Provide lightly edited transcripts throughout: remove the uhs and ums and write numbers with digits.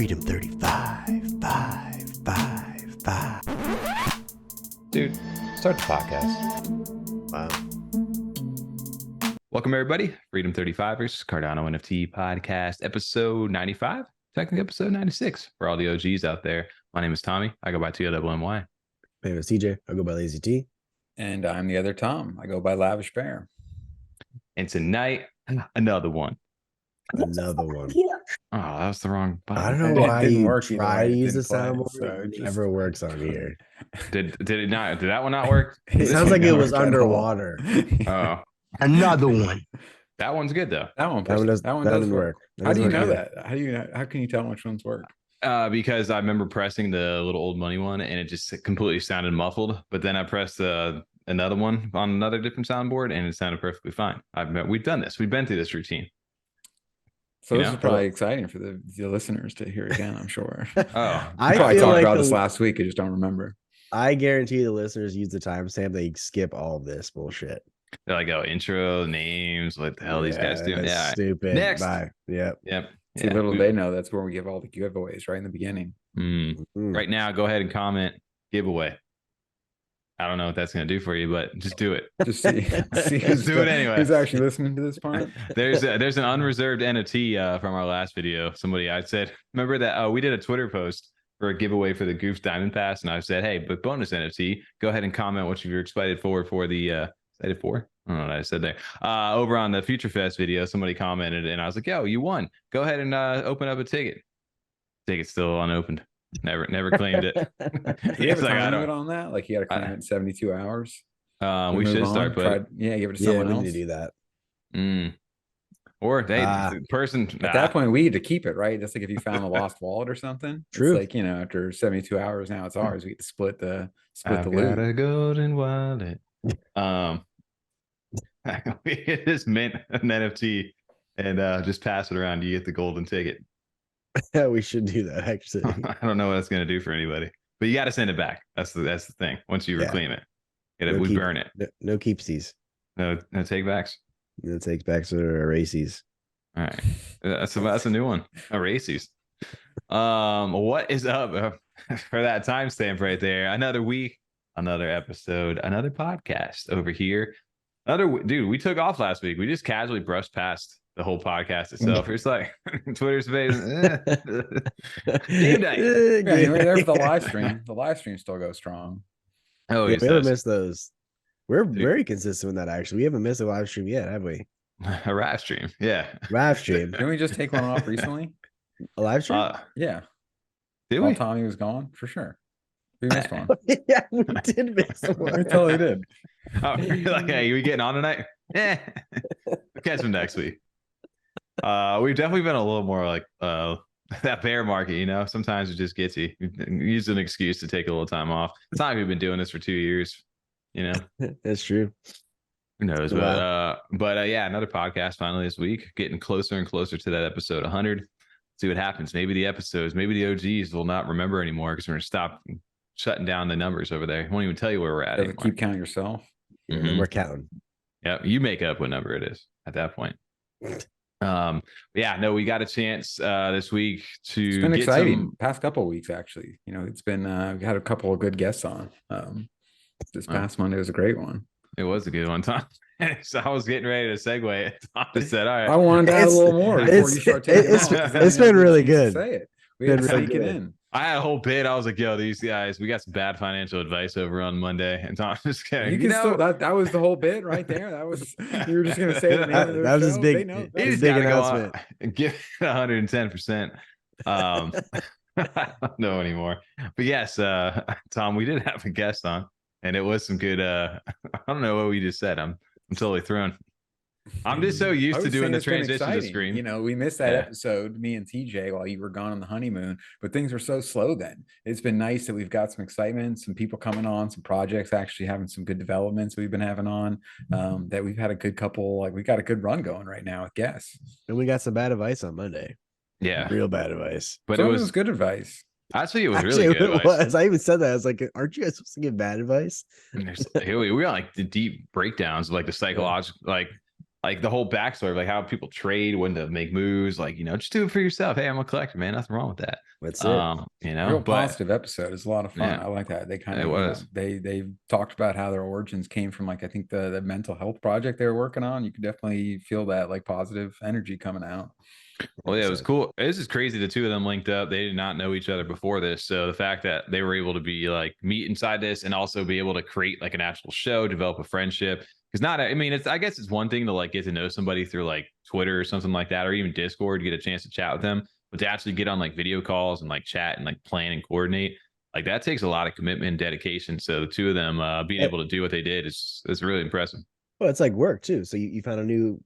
Freedom 35, 5, 5, 5. Dude, start the podcast. Wow. Welcome, everybody. Freedom 35ers, Cardano NFT podcast, episode 95, technically episode 96 for all the OGs out there. My name is Tommy. I go by TOWMY. My name is TJ. I go by Lazy T. And I'm the other Tom. I go by Lavish Bear. And tonight, another one. Another one. Oh, that was the wrong button. I don't know why didn't you work either try way. to It use the didn't play, soundboard. so It just- never works on here. Did it not? Did that one not work? It sounds like it was underwater. Oh, Another one. that one's good though. That one That does doesn't work. That How do you doesn't know work. that? How do you know? How can you tell which ones work? Because I remember pressing the little old money one and it just completely sounded muffled. But then I pressed another one on another different soundboard and it sounded perfectly fine. We've done this. We've been through this routine. So You this know? is probably exciting for the listeners to hear again, I'm sure. Oh, I probably feel talked like about the- this last week. I just don't remember. I guarantee the listeners use the timestamp. They skip all of this bullshit. they're like, oh, intro, names, what the hell these guys doing? that's Yeah. stupid. Next. Bye. Yep. Yep. See, Yeah. little they know that's where we give all the giveaways right in the beginning. Mm. Mm. Right now, go ahead and comment giveaway. I don't know what that's going to do for you, but just do it. Just see Just do it anyway. Who's actually listening to this part? There's an unreserved NFT from our last video. Somebody I said, remember that we did a Twitter post for a giveaway for the Goof's Diamond Pass, and I said, hey, but bonus NFT, go ahead and comment what you're excited for the excited for. I don't know what I said there. Over on the Future Fest video, somebody commented, and I was like, yo, you won. Go ahead and open up a ticket. Ticket's still unopened. Never claimed it. Do you have It's a like, I time don't- limit on that? Like you got to claim it in 72 hours? we move should on? start putting. Yeah, give it to Yeah, someone we else. need to do that. Or they Ah. the person At that point, we need to keep it, right? Just like if you found a lost wallet or something. True. It's like, after 72 hours, now it's ours. We get to split the I've loot. got a golden wallet. We could just mint an NFT and just pass it around. You get the golden ticket. Yeah, we should do that actually. I don't know what it's going to do for anybody, but you got to send it back. That's the thing. Once you Yeah. reclaim it, No we keep- burn it. No keepsies. No take backs. No take backs or races. All right, that's a new one. Races. What is up for that timestamp right there? Another week, another episode, another podcast over here. Dude, we took off last week. We just casually brushed past the whole podcast itself. It's like Twitter's face. Game night. Yeah, anyway, there for the live stream. The live stream still goes strong. Oh, Yeah, yes, we haven't that's missed those. We're Dude. very consistent with that actually. We haven't missed a live stream yet, have we? a rap stream. Yeah. Live stream. Didn't we just take one off recently? A live stream? Yeah. Did While we? Tommy was gone, for sure. We missed one. Yeah, we did miss one. We totally did. Oh, you're like, hey, we getting on tonight? Yeah. Catch them next week. We've definitely been a little more like that bear market, sometimes it just gets you. Use an excuse to take a little time off. It's not like we've been doing this for 2 years, That's true. who knows? Wow. But yeah, another podcast finally this week, getting closer and closer to that episode 100. See what happens. Maybe the OGs will not remember anymore because we're gonna stop shutting down the numbers over there. Won't even tell you where we're at Doesn't anymore. keep count yourself. Yeah, Mhm. we're counting. Yeah, you make up what number it is at that point. We got a chance this week to It's been get exciting. Past couple of weeks, actually. It's been we had a couple of good guests on. This past Monday was a great one. It was a good one, Tom. So I was getting ready to segue it. Tom just said, all right. I wanted to add a It's- little more before it's- you start taking it's- off, 'cause then it's you have been a really chance to good. Say it. We had to Been really sneak it good. in. I had a whole bit. I was like, yo, these guys, we got some bad financial advice over on Monday. And Tom just kidding. You can still that was the whole bit right there. That was you were just gonna say the name of their That was his show. big- They know. he his just big gotta go on announcement. and give it 110%. I don't know anymore. But yes, Tom, we did have a guest on, and it was some good. I don't know what we just said. I'm totally thrown. I'm just so I used to was doing saying the it's been transition to exciting. screen. We missed that Yeah. episode, me and TJ, while you were gone on the honeymoon, but things were so slow then. It's been nice that we've got some excitement, some people coming on, some projects actually having some good developments we've been having on. That we've had a good couple, we got a good run going right now with guests. And we got some bad advice on Monday. Yeah, Real bad advice. but Some it of was good advice. actually it was Actually, really good. it advice. was. I even said that. I was like, aren't you guys supposed to give bad advice? And we were like the deep breakdowns of like the psychological, like like the whole backstory of like how people trade, when to make moves, like, you know, just do it for yourself. Hey, I'm a collector, man. Nothing wrong with that. That's it. You know, Real but positive episode. It's a lot of fun. yeah, I like that. They kind it of, was. they talked about how their origins came from, like, I think the mental health project they were working on. You could definitely feel that like positive energy coming out. Well, yeah, it was cool. This is crazy. The two of them linked up. They did not know each other before this. So the fact that they were able to be like meet inside this and also be able to create like an actual show, develop a friendship. Because not, I mean, I guess it's one thing to like get to know somebody through like Twitter or something like that, or even Discord, get a chance to chat with them, but to actually get on like video calls and like chat and like plan and coordinate, like that takes a lot of commitment and dedication. So the two of them being able to do what they did is really impressive. Well, it's like work too. So you found a new,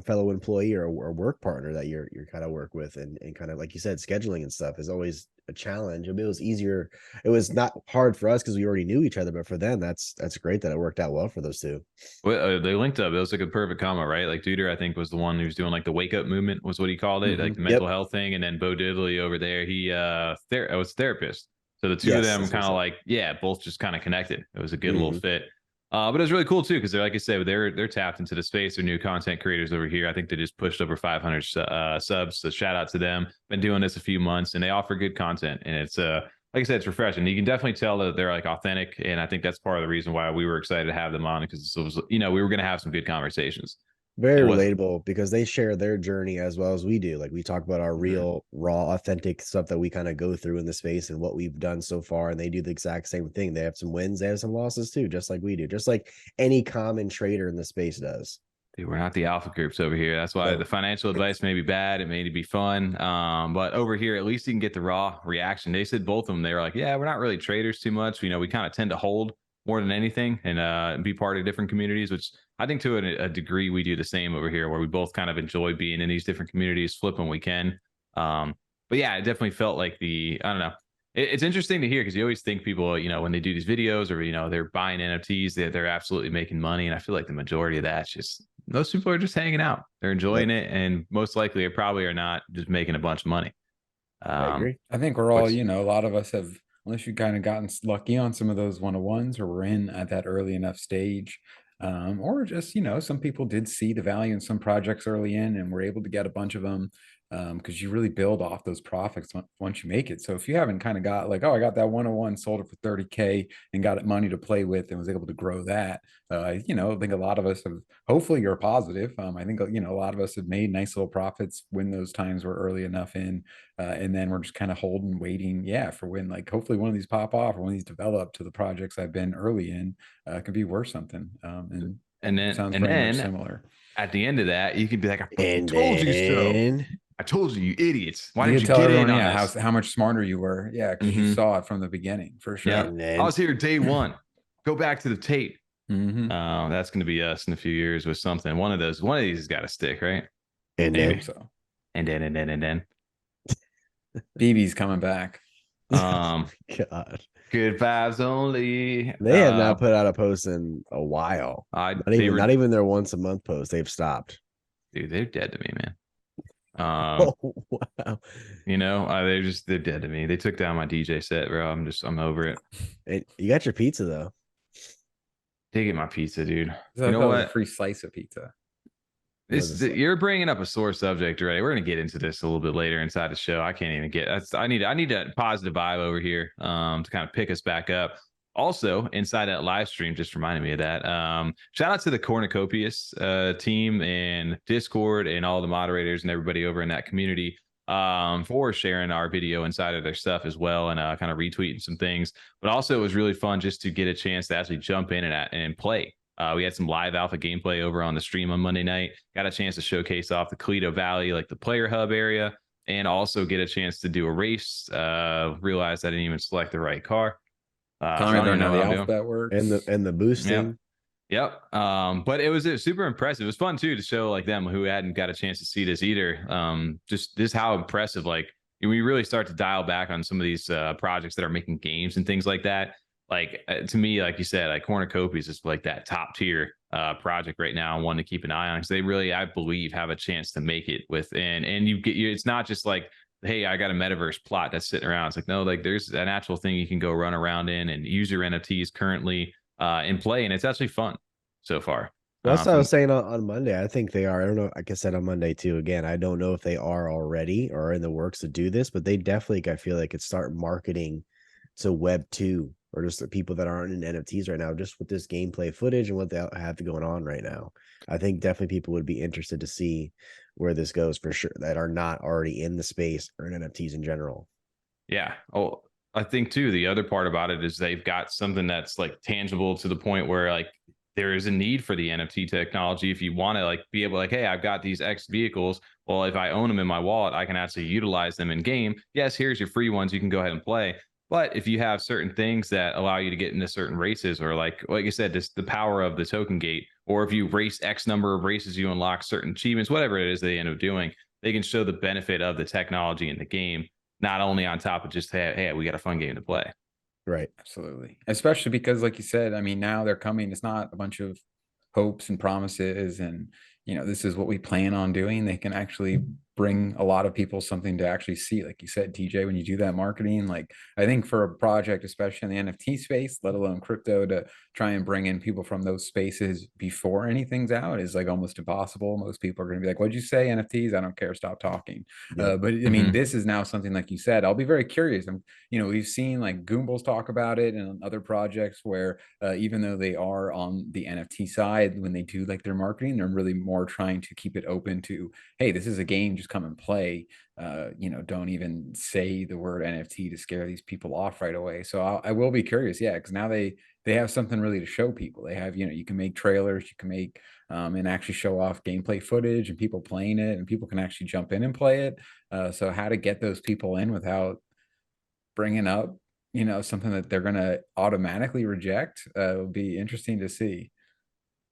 fellow employee or work partner that you're kind of work with, and kind of like you said, scheduling and stuff is always a challenge. I mean, it was easier. It was not hard for us because we already knew each other, but for them, that's great that it worked out well for those two. Well, they linked up. It was like a perfect combo, right? Like Duder, I think, was the one who was doing like the wake up movement, was what he called it, like the mental health thing, and then Bo Diddley over there, he was a therapist. So the two of them kind of like, yeah, both just kind of connected. It was a good little fit. But it was really cool too, because they're, like I said, they're tapped into the space. They're new content creators over here. I think they just pushed over 500 subs. So shout out to them. Been doing this a few months, and they offer good content. And it's like I said, it's refreshing. You can definitely tell that they're like authentic, and I think that's part of the reason why we were excited to have them on, because it was, you know, we were going to have some good conversations. Very relatable because they share their journey as well as we do. Like we talk about our real, raw, authentic stuff that we kind of go through in the space and what we've done so far. And they do the exact same thing. They have some wins, they have some losses too, just like we do, just like any common trader in the space does. Dude, we're not the alpha groups over here. That's why the financial advice may be bad. It may be fun. But over here, at least you can get the raw reaction. They said both of them, they were like, yeah, we're not really traders too much. You know, we kind of tend to hold more than anything and be part of different communities, which I think to a degree we do the same over here, where we both kind of enjoy being in these different communities, flip when we can. But yeah, it definitely felt like I don't know. It's interesting to hear, because you always think people, you know, when they do these videos or, you know, they're buying NFTs, they're absolutely making money. And I feel like the majority of that's just, most people are just hanging out. They're enjoying it. And most likely they probably are not just making a bunch of money. I agree. I think we're all, you know, a lot of us have, unless you've kind of gotten lucky on some of those 101s, or we're in at that early enough stage, or just, you know, some people did see the value in some projects early in and were able to get a bunch of them, because you really build off those profits once you make it. So if you haven't kind of got like, oh, I got that 101, sold it for 30K and got it money to play with and was able to grow that, you know, I think a lot of us have, hopefully you're positive. I think, you know, a lot of us have made nice little profits when those times were early enough in, and then we're just kind of holding, waiting, for when, like, hopefully one of these pop off, or one of these develop to the projects I've been early in, could be worth something. And then sounds very much similar. At the end of that, you could be like, I told you so. I told you, you idiots. Why didn't you get in on this? How much smarter you were. Yeah, because you saw it from the beginning, for sure. Yeah. I was here day one. Go back to the tape. That's going to be us in a few years with something. One of these has got to stick, right? And then so. And then. BB's coming back. God. Good vibes only. They have not put out a post in a while. Not even their once a month post. They've stopped. Dude, they're dead to me, man. Oh, wow. You know, they're dead to me. They took down my DJ set, bro. I'm over it. You got your pizza though. They get my pizza, dude. You know what? A free slice of pizza. You're bringing up a sore subject, right? We're gonna get into this a little bit later inside the show. I can't even get. I need a positive vibe over here to kind of pick us back up. Also, inside that live stream, just reminded me of that. Shout out to the Cornucopias team and Discord and all the moderators and everybody over in that community for sharing our video inside of their stuff as well, and kind of retweeting some things. But also, it was really fun just to get a chance to actually jump in and play. We had some live alpha gameplay over on the stream on Monday night. Got a chance to showcase off the Toledo Valley, like the player hub area, and also get a chance to do a race. Realized I didn't even select the right car. I don't know how the alphabet works. And the boosting. Yep. But it was super impressive. It was fun too to show like them who hadn't got a chance to see this either. Just this how impressive, like we really start to dial back on some of these projects that are making games and things like that. Like to me, like you said, like Cornucopias is like that top tier project right now, and one to keep an eye on, because they really, I believe, have a chance to make it within. And it's not just like, hey, I got a metaverse plot that's sitting around. It's like, no, like there's an actual thing you can go run around in and use your NFTs currently in play, and it's actually fun so far. Well, that's what I was saying on Monday. I think they are. I don't know. Like I said on Monday too. Again, I don't know if they are already or in the works to do this, but they definitely, I feel like, could start marketing to Web 2 or just the people that aren't in NFTs right now, just with this gameplay footage and what they have going on right now. I think definitely people would be interested to see where this goes for sure, that are not already in the space or in NFTs in general. Yeah. Oh, I think too, the other part about it is they've got something that's like tangible to the point where like there is a need for the NFT technology. If you want to like be able like, hey, I've got these X vehicles. Well, if I own them in my wallet, I can actually utilize them in game. Yes, here's your free ones. You can go ahead and play. But if you have certain things that allow you to get into certain races, or like you said, just the power of the token gate, or if you race X number of races, you unlock certain achievements, whatever it is they end up doing, they can show the benefit of the technology in the game, not only on top of just, hey, we got a fun game to play. Right. Absolutely. Especially because, like you said, I mean, now they're coming. It's not a bunch of hopes and promises and, this is what we plan on doing. They can actually bring a lot of people something to actually see. Like you said, TJ, when you do that marketing, like I think for a project, especially in the NFT space, let alone crypto, to try and bring in people from those spaces before anything's out is like almost impossible. Most people are going to be like, what'd you say? NFTs? I don't care. Stop talking. Yep. But I mean, this is now something like you said. I'll be very curious. We've seen like Goomble's talk about it and other projects where even though they are on the NFT side, when they do like their marketing, they're really more trying to keep it open to, hey, this is a game, just come and play. Don't even say the word NFT to scare these people off right away. So I will be curious, yeah, because now they have something really to show people. They have, you can make trailers, you can make and actually show off gameplay footage and people playing it, and people can actually jump in and play it. So how to get those people in without bringing up, something that they're going to automatically reject will be interesting to see.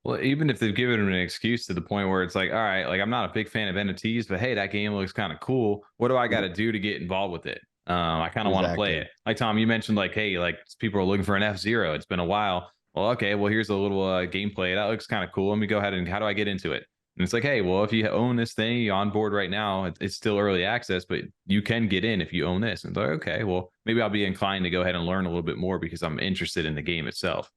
Well, even if they've given them an excuse to the point where it's like, all right, like I'm not a big fan of NFTs, but hey, that game looks kind of cool. What do I got to do to get involved with it? I kind of want to play Exactly. it. Like Tom, you mentioned, like, hey, like people are looking for an F-Zero. It's been a while. Well, okay, well here's a little gameplay that looks kind of cool. Let me go ahead and how do I get into it? And it's like, hey, well, if you own this thing, you're on board right now. It's still early access, but you can get in if you own this. And it's like, okay, well, maybe I'll be inclined to go ahead and learn a little bit more because I'm interested in the game itself.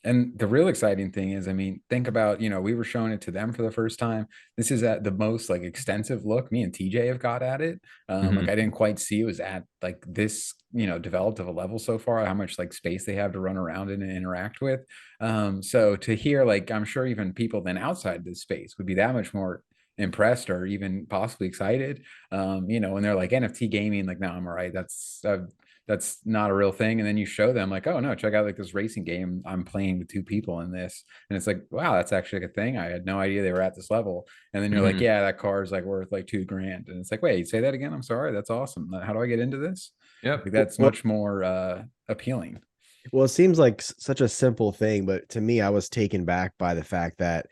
And the real exciting thing is, I mean, think about, we were showing it to them for the first time. This is at the most like extensive look me and TJ have got at it. Like I didn't quite see it was at like this, developed of a level so far, how much like space they have to run around in and interact with. So to hear, like, I'm sure even people then outside this space would be that much more impressed or even possibly excited. When they're like NFT gaming, like, no, I'm all right. That's not a real thing. And then you show them like, oh no, check out like this racing game. I'm playing with two people in this. And it's like, wow, that's actually like a thing. I had no idea they were at this level. And then you're like, yeah, that car is like worth like $2,000. And it's like, wait, say that again. I'm sorry. That's awesome. How do I get into this? Yep. Like, that's Well, much more appealing. well, it seems like such a simple thing, but to me, I was taken back by the fact that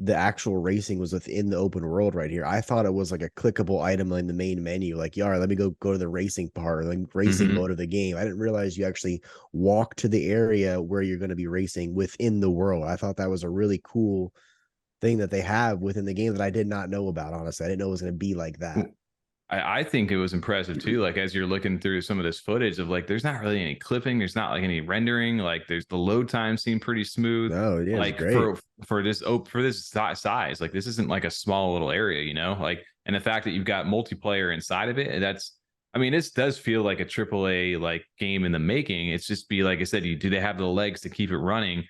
the actual racing was within the open world right here. I thought it was like a clickable item in the main menu, like, yeah, all right, let me go to the racing part, or like racing mode of the game. I didn't realize you actually walk to the area where you're going to be racing within the world. I thought that was a really cool thing that they have within the game that I did not know about. Honestly, I didn't know it was going to be like that. I think it was impressive too. Like as you're looking through some of this footage of like, there's not really any clipping, there's not like any rendering. Like there's the load time seemed pretty smooth. No, it is Like great. for this size, like this isn't like a small little area, Like, and the fact that you've got multiplayer inside of it, I mean, this does feel like a AAA like game in the making. It's just be like I said, do they have the legs to keep it running?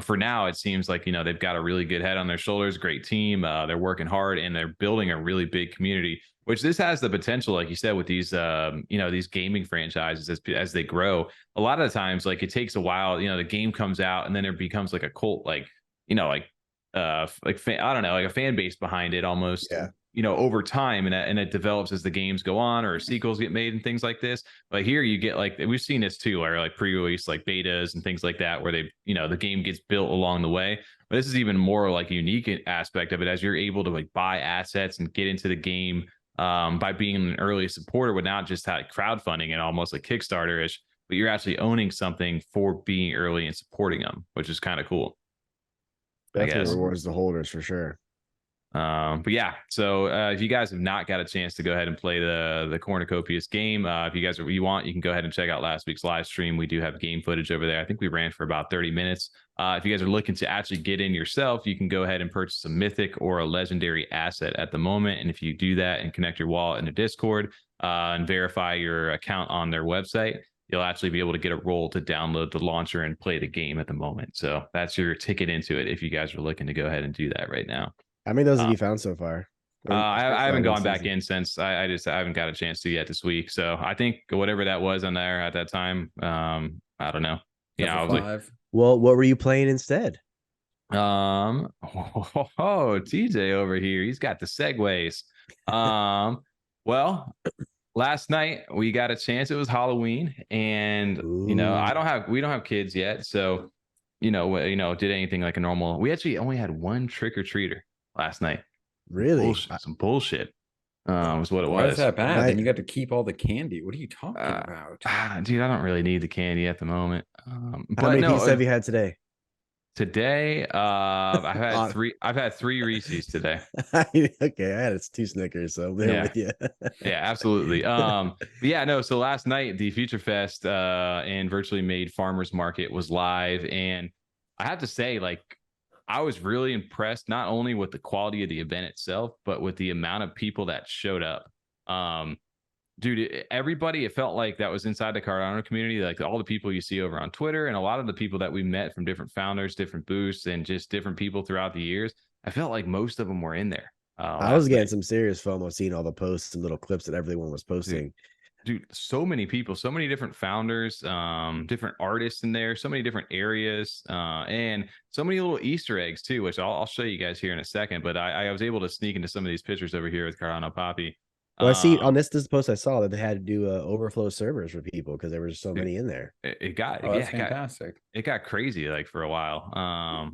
For now, it seems like they've got a really good head on their shoulders, great team. They're working hard and they're building a really big community, which this has the potential, like you said, with these these gaming franchises as they grow. A lot of the times, like it takes a while. The game comes out and then it becomes like a cult, like I don't know, like a fan base behind it almost. Yeah. Over time, and it develops as the games go on or sequels get made and things like this. But here you get like we've seen this too, where like pre-release like betas and things like that, where they the game gets built along the way. But this is even more like unique aspect of it, as you're able to like buy assets and get into the game by being an early supporter, with not just like crowdfunding and almost like Kickstarter-ish, but you're actually owning something for being early and supporting them, which is kind of cool. I Definitely guess. rewards the holders for sure. But yeah, so if you guys have not got a chance to go ahead and play the Cornucopias game, if you guys you want, you can go ahead and check out last week's live stream. We do have game footage over there. I think we ran for about 30 minutes. If you guys are looking to actually get in yourself, you can go ahead and purchase a mythic or a legendary asset at the moment. And if you do that and connect your wallet in the Discord and verify your account on their website, you'll actually be able to get a role to download the launcher and play the game at the moment. So that's your ticket into it if you guys are looking to go ahead and do that right now. How many of those have you found so far? I haven't gone back in since I haven't got a chance to yet this week. So I think whatever that was on there at that time, I don't know. Yeah, I was like, well, what were you playing instead? TJ over here, he's got the segues. Well, last night we got a chance. It was Halloween, and you know, we don't have kids yet, so you know, did anything like a normal. We actually only had one trick-or-treater last night. Really? Some bullshit. Was what it was. Why is that bad? Then you got to keep all the candy. What are you talking about? Dude, I don't really need the candy at the moment. How many pieces have you had today? Today, I've had three. I've had 3 Reese's today. Okay, I had 2 Snickers, so there with you. Yeah, absolutely. But yeah, no. So last night, the Future Fest and Virtually Made Farmers Market was live, and I have to say, like, I was really impressed not only with the quality of the event itself, but with the amount of people that showed up. Dude, everybody, it felt like that was inside the Cardano community, like all the people you see over on Twitter and a lot of the people that we met from different founders, different booths, and just different people throughout the years. I felt like most of them were in there. I was getting some serious FOMO seeing all the posts and little clips that everyone was posting. Dude, so many people, so many different founders, different artists in there, so many different areas, and so many little Easter eggs too, which I'll show you guys here in a second. But I was able to sneak into some of these pictures over here with Cardano Poppy. Well, I see on this post I saw that they had to do overflow servers for people because there were so many in there. It got fantastic. It got crazy like for a while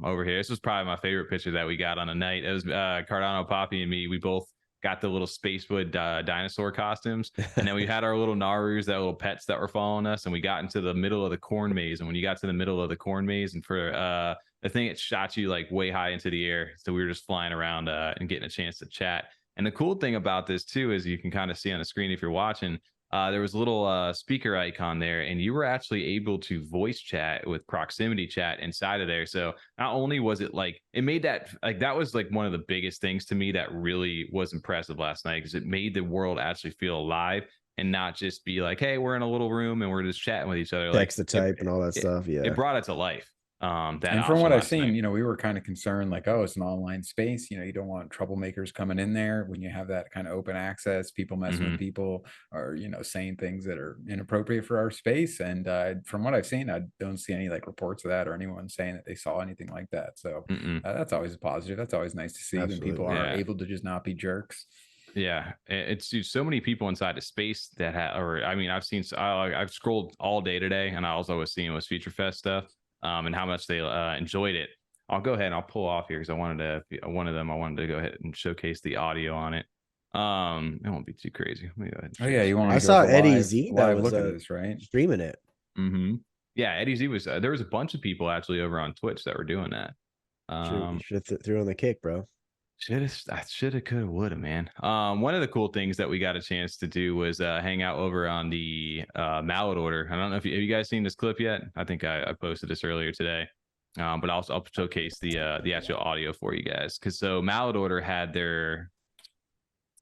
over here. This was probably my favorite picture that we got on a night. It was Cardano Poppy and me. We both got the little Spacewood dinosaur costumes, and then we had our little Narus, that little pets that were following us, and we got into the middle of the corn maze. And when you got to the middle of the corn maze, and for the thing, it shot you like way high into the air, so we were just flying around and getting a chance to chat. And the cool thing about this too is you can kind of see on the screen if you're watching, there was a little speaker icon there, and you were actually able to voice chat with proximity chat inside of there. So not only was it like, it made that, like, that was like one of the biggest things to me that really was impressive last night, because it made the world actually feel alive and not just be like, hey, we're in a little room and we're just chatting with each other. Text to type and all that stuff. Yeah. It brought it to life. And from what I've seen, you know, we were kind of concerned, like, oh, it's an online space. You know, you don't want troublemakers coming in there when you have that kind of open access, people messing with people, or, you know, saying things that are inappropriate for our space. And from what I've seen, I don't see any like reports of that or anyone saying that they saw anything like that. So that's always a positive. That's always nice to see when people are able to just not be jerks. Yeah, it's so many people inside the space that or I mean, I've scrolled all day today, and all I was seeing was Future Fest stuff. And how much they enjoyed it. I'll go ahead and I'll pull off here because I wanted to go ahead and showcase the audio on it. It won't be too crazy. Let me go ahead. Oh yeah, you want? I saw Eddie Z that was look at this, right? Streaming it. Yeah, Eddie Z was. There was a bunch of people actually over on Twitch that were doing that. Should have threw on the kick, bro. Could have, would have, man. One of the cool things that we got a chance to do was hang out over on the Mallard order. I don't know if have you guys seen this clip yet. I think I posted this earlier today, but I'll showcase the actual audio for you guys. Because so Mallard order had their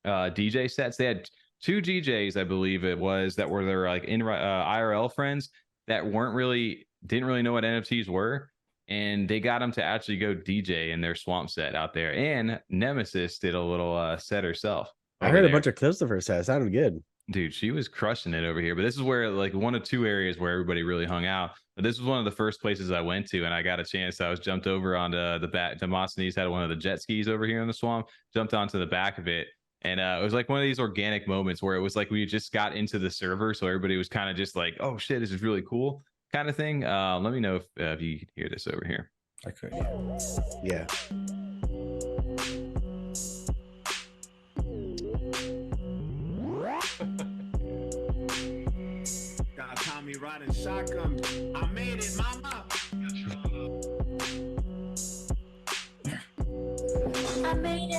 DJ sets. They had 2 DJs, I believe it was, that were their like in IRL friends that didn't really know what NFTs were. And they got him to actually go DJ in their swamp set out there. And Nemesis did a little set herself. I heard a bunch of clips of her set. It sounded good. Dude, she was crushing it over here. But this is where, like, one of 2 areas where everybody really hung out. But this was one of the first places I went to, and I got a chance. I was jumped over onto the back. Demosthenes had one of the jet skis over here in the swamp, jumped onto the back of it. And it was like one of these organic moments where it was like we just got into the server. So everybody was kind of just like, oh, shit, this is really cool. Kind of thing. Let me know if you can hear this over here. I could. Yeah. Got Tommy riding shotgun. I made it, mama. I made it.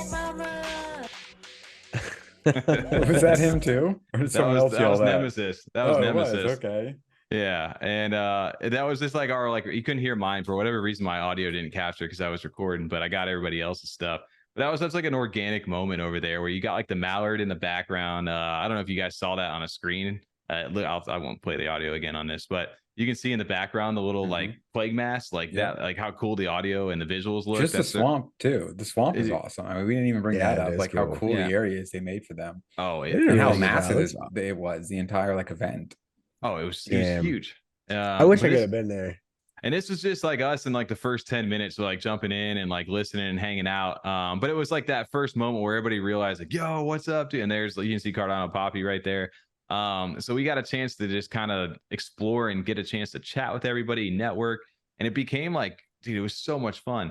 Was that him too? Or did someone else that yell was that? Nemesis. That was Oh, it Nemesis. was, okay. Yeah, and that was just like our, like, you couldn't hear mine for whatever reason. My audio didn't capture because I was recording, but I got everybody else's stuff. But that was such like an organic moment over there where you got like the Mallard in the background. I don't know if you guys saw that on a screen. I won't play the audio again on this, but you can see in the background the little like plague mask, like that, like how cool the audio and the visuals look. Just the swamp too. The swamp is It- awesome. I mean, we didn't even bring Yeah, that it up. is Like how cool. cool Yeah. the areas they made for them, Oh, They did a and how really good job. massive Looks- it was. The entire like event. oh, it was Damn. huge. I wish but I could this- have been there. And this was just like us in like the first 10 minutes, like jumping in and like listening and hanging out. But it was like that first moment where everybody realized, like, yo, what's up, dude? And there's, you can see Cardano Poppy right there. So we got a chance to just kind of explore and get a chance to chat with everybody, network. And it became like, dude, it was so much fun.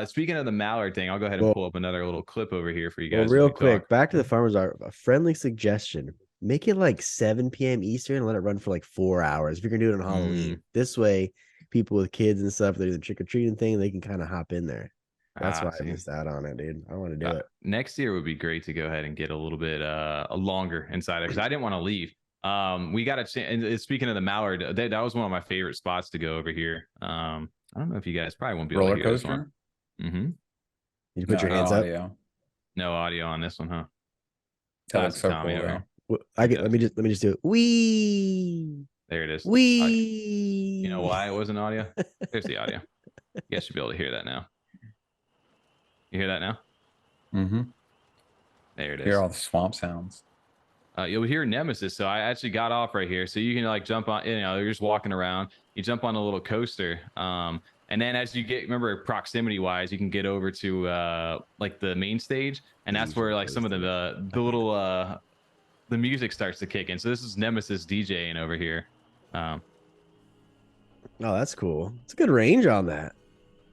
Speaking of the Mallard thing, I'll go ahead and pull up another little clip over here for you guys. Well, as real we quick, talk. back to the farmers are a friendly suggestion. Make it like 7 p.m. Eastern and let it run for like 4 hours. If you're gonna do it on Halloween, this way people with kids and stuff, they're the trick or treating thing, they can kind of hop in there. That's why I missed out on it, dude. I want to do it. Next year would be great to go ahead and get a little bit longer inside because I didn't want to leave. We got a chance. And speaking of the Mallard, that was one of my favorite spots to go over here. I don't know if you guys probably won't be able Roller to hear this one. coaster. Mm-hmm. You put your No hands up. audio. No audio on this one, huh? That That's looks so Tommy cool, over though. here. Well, let me just do it. Wee. There it is. Wee. You know why it wasn't audio? There's the audio. You guys should be able to hear that now. You hear that now? Mm-hmm. There it is. Hear all the swamp sounds. You'll hear Nemesis. So I actually got off right here. So you can like jump on, you're just walking around. You jump on a little coaster. And then as you get, remember, proximity wise, you can get over to like the main stage. And that's where like some of the little the music starts to kick in. So this is Nemesis DJing over here. Oh, that's cool. It's a good range on that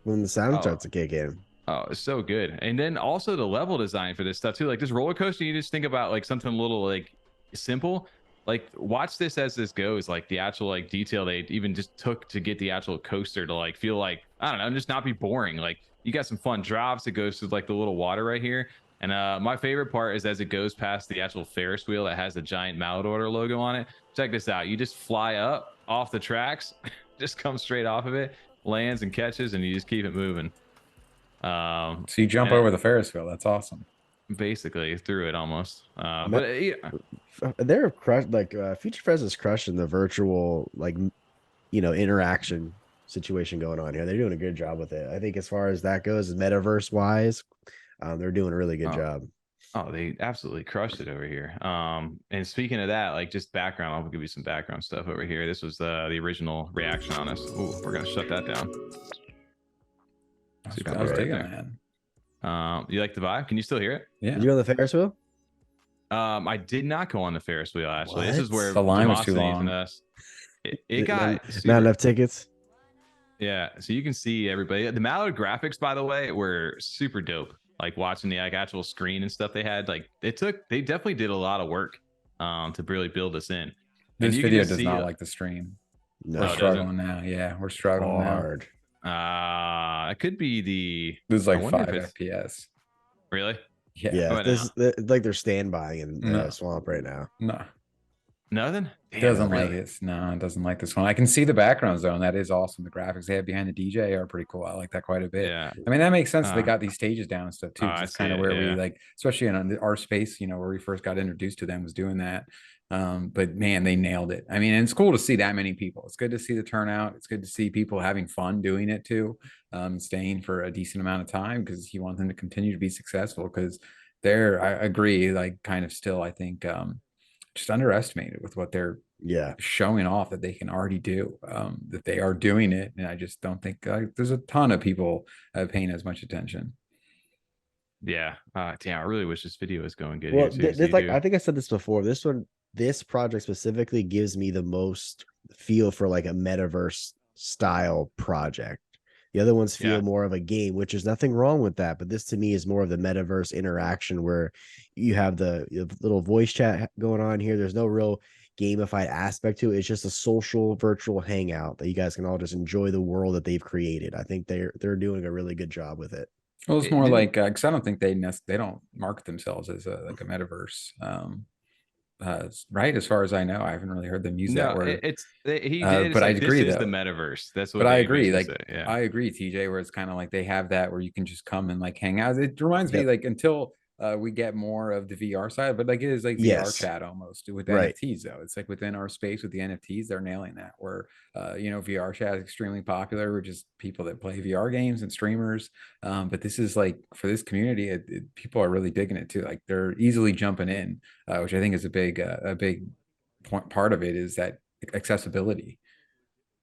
when the sound starts to kick in. Oh, it's so good. And then also the level design for this stuff too. Like this roller coaster, you just think about like something a little like simple. Like watch this as this goes. Like the actual like detail they even just took to get the actual coaster to like feel like, I don't know, just not be boring. Like you got some fun drops. It goes through like the little water right here. And my favorite part is as it goes past the actual Ferris wheel that has the giant Mallard order logo on it. Check this out. You just fly up off the tracks, just come straight off of it, lands and catches, and you just keep it moving. So you jump over the Ferris wheel. That's awesome. Basically through it almost. But yeah. They're crushed. Like Future Fest is crushing the virtual, like, interaction situation going on here. They're doing a good job with it. I think as far as that goes, metaverse wise, they're doing a really good job. Oh, they absolutely crushed it over here. And speaking of that, like just background, I'll give you some background stuff over here. This was the original reaction on us. Ooh, we're gonna shut that down. I was digging that. You like the vibe? Can you still hear it? Yeah. Did you go on the Ferris wheel? I did not go on the Ferris wheel actually. This is where the line was too Demosthenes and long. us. It got not enough tickets. Yeah, so you can see everybody. The Mallard graphics, by the way, were super dope. Like watching the like actual screen and stuff they had. Like they definitely did a lot of work to really build this in. This video does not like the stream. No, We're struggling now. Yeah, we're struggling hard. It could be the. This is like 5 FPS. Really? Yeah. This like they're standby in the swamp right now. No. Nothing. It doesn't like it. No, it doesn't like this one. I can see the backgrounds though, and that is awesome. The graphics they have behind the DJ are pretty cool. I like that quite a bit. Yeah. I mean, that makes sense. They got these stages down and stuff too. It's kind of where we like, especially in our space, where we first got introduced to them was doing that. But man, they nailed it. I mean, and it's cool to see that many people. It's good to see the turnout. It's good to see people having fun doing it too, staying for a decent amount of time because you want them to continue to be successful because I agree, like kind of still, I think, just underestimated with what they're showing off that they can already do, that they are doing it. And I just don't think there's a ton of people paying as much attention. Yeah. Damn, I really wish this video was going good. Well, I think I said this before. This project specifically gives me the most feel for like a metaverse style project. The other ones feel more of a game, which is nothing wrong with that. But this to me is more of the metaverse interaction where you have the little voice chat going on here. There's no real gamified aspect to it. It's just a social virtual hangout that you guys can all just enjoy the world that they've created. I think they're doing a really good job with it. Well, it's It more didn't. like because I don't think they don't market themselves as a like a metaverse. Right, as far as I know, I haven't really heard them use that No, word. he did. It's But I like this agree is the though. metaverse. That's But what I they agree. basically say. Like Yeah. I agree, TJ, where it's kind of like they have that where you can just come and like hang out. It reminds me Yep. like until we get more of the VR side, but like it is like VR Yes. chat almost with Right. NFTs though. It's like within our space with the NFTs, they're nailing that. Where VR chat is extremely popular, with just people that play VR games and streamers. But this is like for this community, people are really digging it too. Like they're easily jumping in, which I think is a big part of it is that accessibility.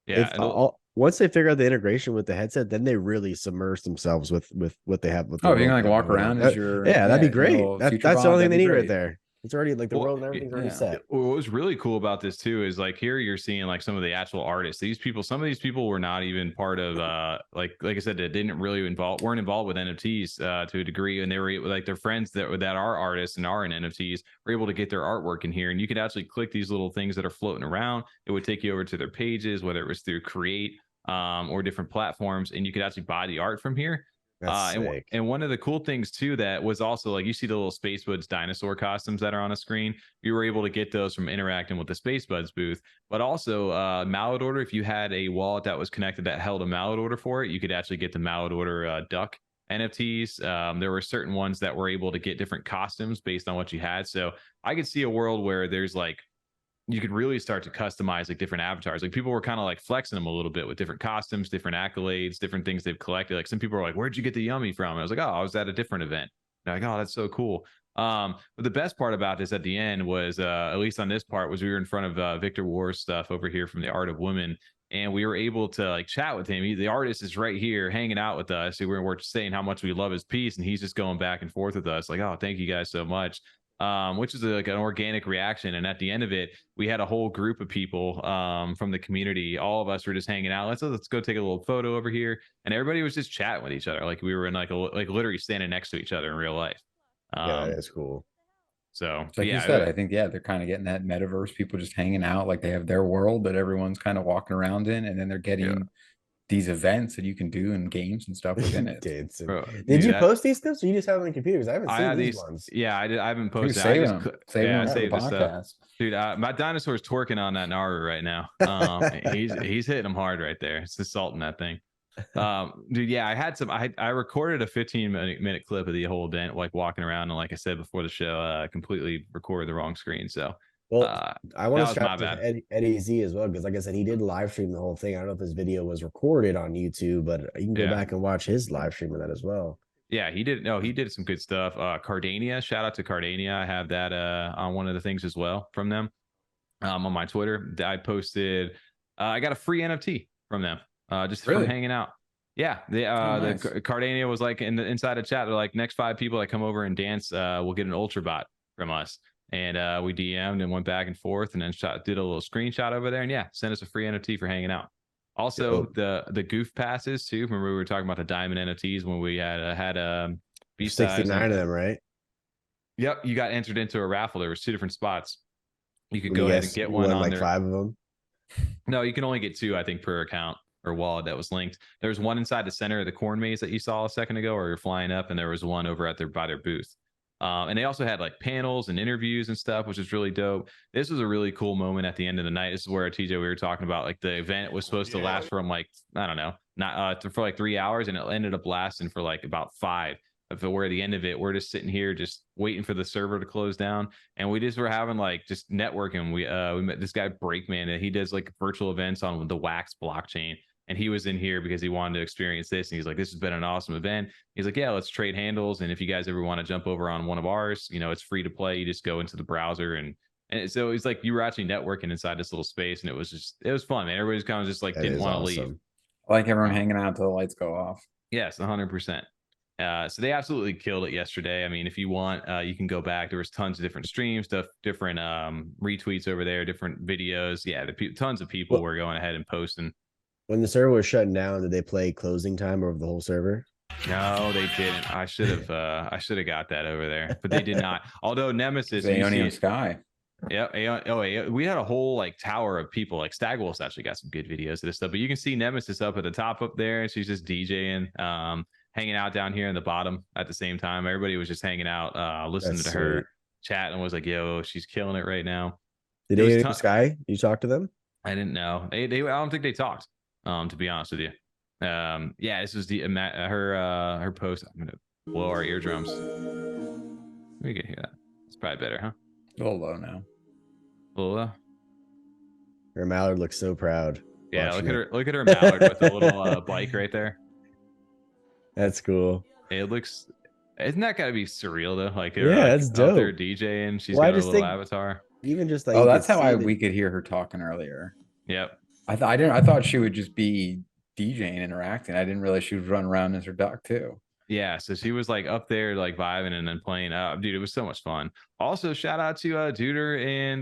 Yeah. It's And all once they figure out the integration with the headset, then they really submerge themselves with what they have with the Oh, if you world can they like have walk going on. around as Yeah, that'd be your great. little future That's the bot, only thing that'd they be need right great. there. It's already like the well, world and everything's already Yeah. set. what was really cool about this too is like here you're seeing like some of the actual artists. These people, some of these people were not even part of like I said, that didn't really weren't involved with NFTs to a degree, and they were like their friends that are artists and are in NFTs were able to get their artwork in here, and you could actually click these little things that are floating around. It would take you over to their pages, whether it was through Create or different platforms, and you could actually buy the art from here. That's sick. And one of the cool things too that was also like you see the little Space Buds dinosaur costumes that are on a screen. You were able to get those from interacting with the Space Buds booth, but also Mallard order. If you had a wallet that was connected that held a Mallard order for it, you could actually get the Mallard order duck NFTs. There were certain ones that were able to get different costumes based on what you had. So I could see a world where there's like you could really start to customize like different avatars. Like people were kind of like flexing them a little bit with different costumes, different accolades, different things they've collected. Like some people were like, "Where'd you get the yummy from?" And I was like, "Oh, I was at a different event." And like, "Oh, that's so cool." But the best part about this at the end was, at least on this part, was we were in front of Victor War's stuff over here from the Art of Women, and we were able to like chat with him. The artist is right here hanging out with us. We're saying how much we love his piece, and he's just going back and forth with us, like, "Oh, thank you guys so much." Which is like an organic reaction. And at the end of it, we had a whole group of people from the community. All of us were just hanging out. Let's go take a little photo over here, and everybody was just chatting with each other, like we were in like literally standing next to each other in real life. Yeah, that is cool. So Like you yeah, said, I think they're kind of getting that metaverse. People just hanging out, like they have their world that everyone's kind of walking around in, and then they're getting these events that you can do in games and stuff within it. bro, Did you that, post these clips or you just have them on computers? I haven't I seen have these these. ones. Yeah, I haven't He was posted. saving them, Yeah, I for the saved the stuff. podcast. Dude, my dinosaur's twerking on that Naru right now. He's hitting him hard right there. It's assaulting that thing. Dude, yeah, I recorded a 15-minute clip of the whole event, like walking around, and like I said before the show, completely recorded the wrong screen. So Well, I want to that was my shout out bad. to Eddie Z as well, because like I said, he did live stream the whole thing. I don't know if his video was recorded on YouTube, but you can go Yeah. back and watch his live stream of that as well. Yeah, he did. No, he did some good stuff. Cardania, shout out to Cardania. I have that on one of the things as well from them. On my Twitter, I posted. I got a free NFT from them, just Really? from hanging out. Yeah, nice. the Cardania was like inside the chat. They're like, next 5 people that come over and dance, will get an Ultra Bot from us. And we DM'd and went back and forth, and then did a little screenshot over there, and yeah, sent us a free NFT for hanging out. Also, the goof passes too. Remember we were talking about the diamond NFTs when we had B-Sides 69 of them, right? Yep, you got entered into a raffle. There was 2 different spots. You could Well, go ahead yes, and get you one won on like there. 5 of them. No, you can only get 2, I think, per account or wallet that was linked. There's one inside the center of the corn maze that you saw a second ago, or you're flying up, and there was one over at by their booth. And they also had like panels and interviews and stuff, which is really dope. This was a really cool moment at the end of the night. This is where TJ, we were talking about like the event was supposed to last from like, I don't know, not for like 3 hours, and it ended up lasting for like about 5. But we're at the end of it, we're just sitting here just waiting for the server to close down, and we just were having like just networking. We met this guy Breakman, and he does like virtual events on the Wax blockchain, and he was in here because he wanted to experience this, and he's like, this has been an awesome event. He's like, yeah, let's trade handles, and if you guys ever want to jump over on one of ours, it's free to play. You just go into the browser, and so it's like you were actually networking inside this little space, and it was fun, man. Everybody's kind of just like didn't want to leave. I like everyone hanging out until the lights go off. Yes, 100%. So they absolutely killed it yesterday. I mean, if you want, you can go back. There was tons of different streams, different retweets over there, different videos. Yeah, tons of people were going ahead and posting. When the server was shutting down, did they play closing time over the whole server? No, they didn't. I should have got that over there, but they did not. Although Nemesis, Aeonium Sky. Yeah. We had a whole like tower of people. Like Stagwolf's actually got some good videos of this stuff, but you can see Nemesis up at the top up there, and she's just DJing. hanging out down here in the bottom at the same time. Everybody was just hanging out, listening That's to her chat, and was like, "Yo, she's killing it right now." Did It was they Sky? You talk to them? I didn't know. I don't think they talked. To be honest with you. Yeah, this was her post. I'm gonna blow our eardrums. We can hear that. It's probably better, huh? A little low now. A little low. Her Mallard looks so proud. Yeah, watching look at it. her. Look at her Mallard with the little bike right there. That's cool. It looks. Isn't that gotta be surreal though? Like, Yeah, like that's up there dope. DJing. She's Well, I got her just little think- avatar. Even just like Oh, you that's could how see the- we could hear her talking earlier. Yep. I thought she would just be DJing, interacting. I didn't realize she would run around as her duck too. Yeah, so she was like up there like vibing and then playing up. Dude, it was so much fun. Also, shout out to Duder and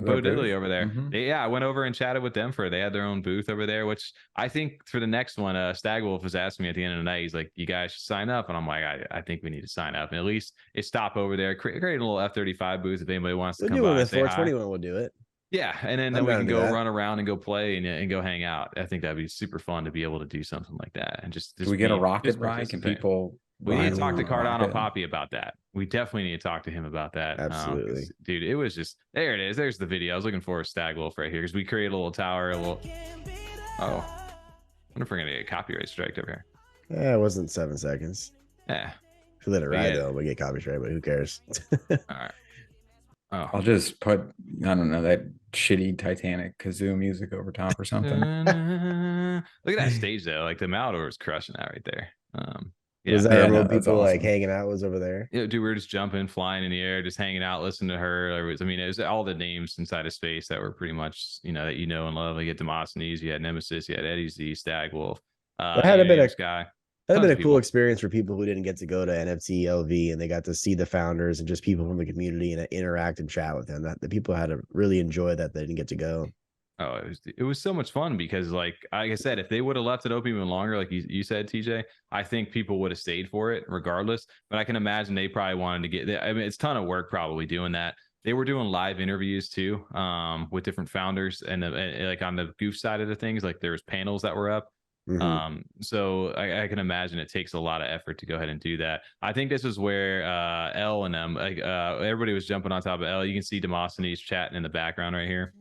Bo Diddley over there. Mhm. I went over and chatted with them they had their own booth over there, which I think for the next one, Stag Wolf was asking me at the end of the night, he's like, "You guys should sign up." And I'm like, I think we need to sign up. And at least it's stop over there, create a little F-35 booth if anybody wants to We'll come do it by. with Say hi. 421. We'll do it. Yeah, and then I'm we down can to go that. run around and go play and go hang out. I think that'd be super fun to be able to do something like that and just Do we get a be- rocket just ride? Can participate. people? We need to ride talk to on a Cardano rocket? Poppy about that. We definitely need to talk to him about that. 'Cause, Absolutely. dude, it was just there. It is. There's the video. I was looking for a Stag Wolf right here because we created a little tower. A little. Oh, I wonder if we're gonna get copyright striked over here. Yeah, it wasn't 7 seconds. Yeah. If we let it But ride yeah. though, we get copyright, but who cares? All right. Oh. I'll just put, I don't know, that shitty Titanic kazoo music over top or something. Look at that stage though. Like the Mallard was crushing that right there. Yeah. Was that Yeah, where no, people that's like awesome. hanging out was over there? Yeah, dude, we were just jumping, flying in the air, just hanging out, listening to her. It was all the names inside of space that were pretty much, that and love. Like you had Demosthenes, you had Nemesis, you had Eddie Z, Stag Wolf, That had been a Sky. That'd Tons been of a cool people. experience for people who didn't get to go to NFT LV and they got to see the founders and just people from the community and interact and chat with them. That the people had to really enjoy that they didn't get to go. Oh, it was so much fun because like I said, if they would have left it open even longer, like you said, TJ, I think people would have stayed for it regardless. But I can imagine they probably wanted to get. I mean, it's a ton of work probably doing that. They were doing live interviews too, with different founders and like on the Goof side of the things, like there was panels that were up. Mhm. So I can imagine it takes a lot of effort to go ahead and do that. I think this is where L and them, like everybody was jumping on top of L. You can see Demosthenes chatting in the background right here.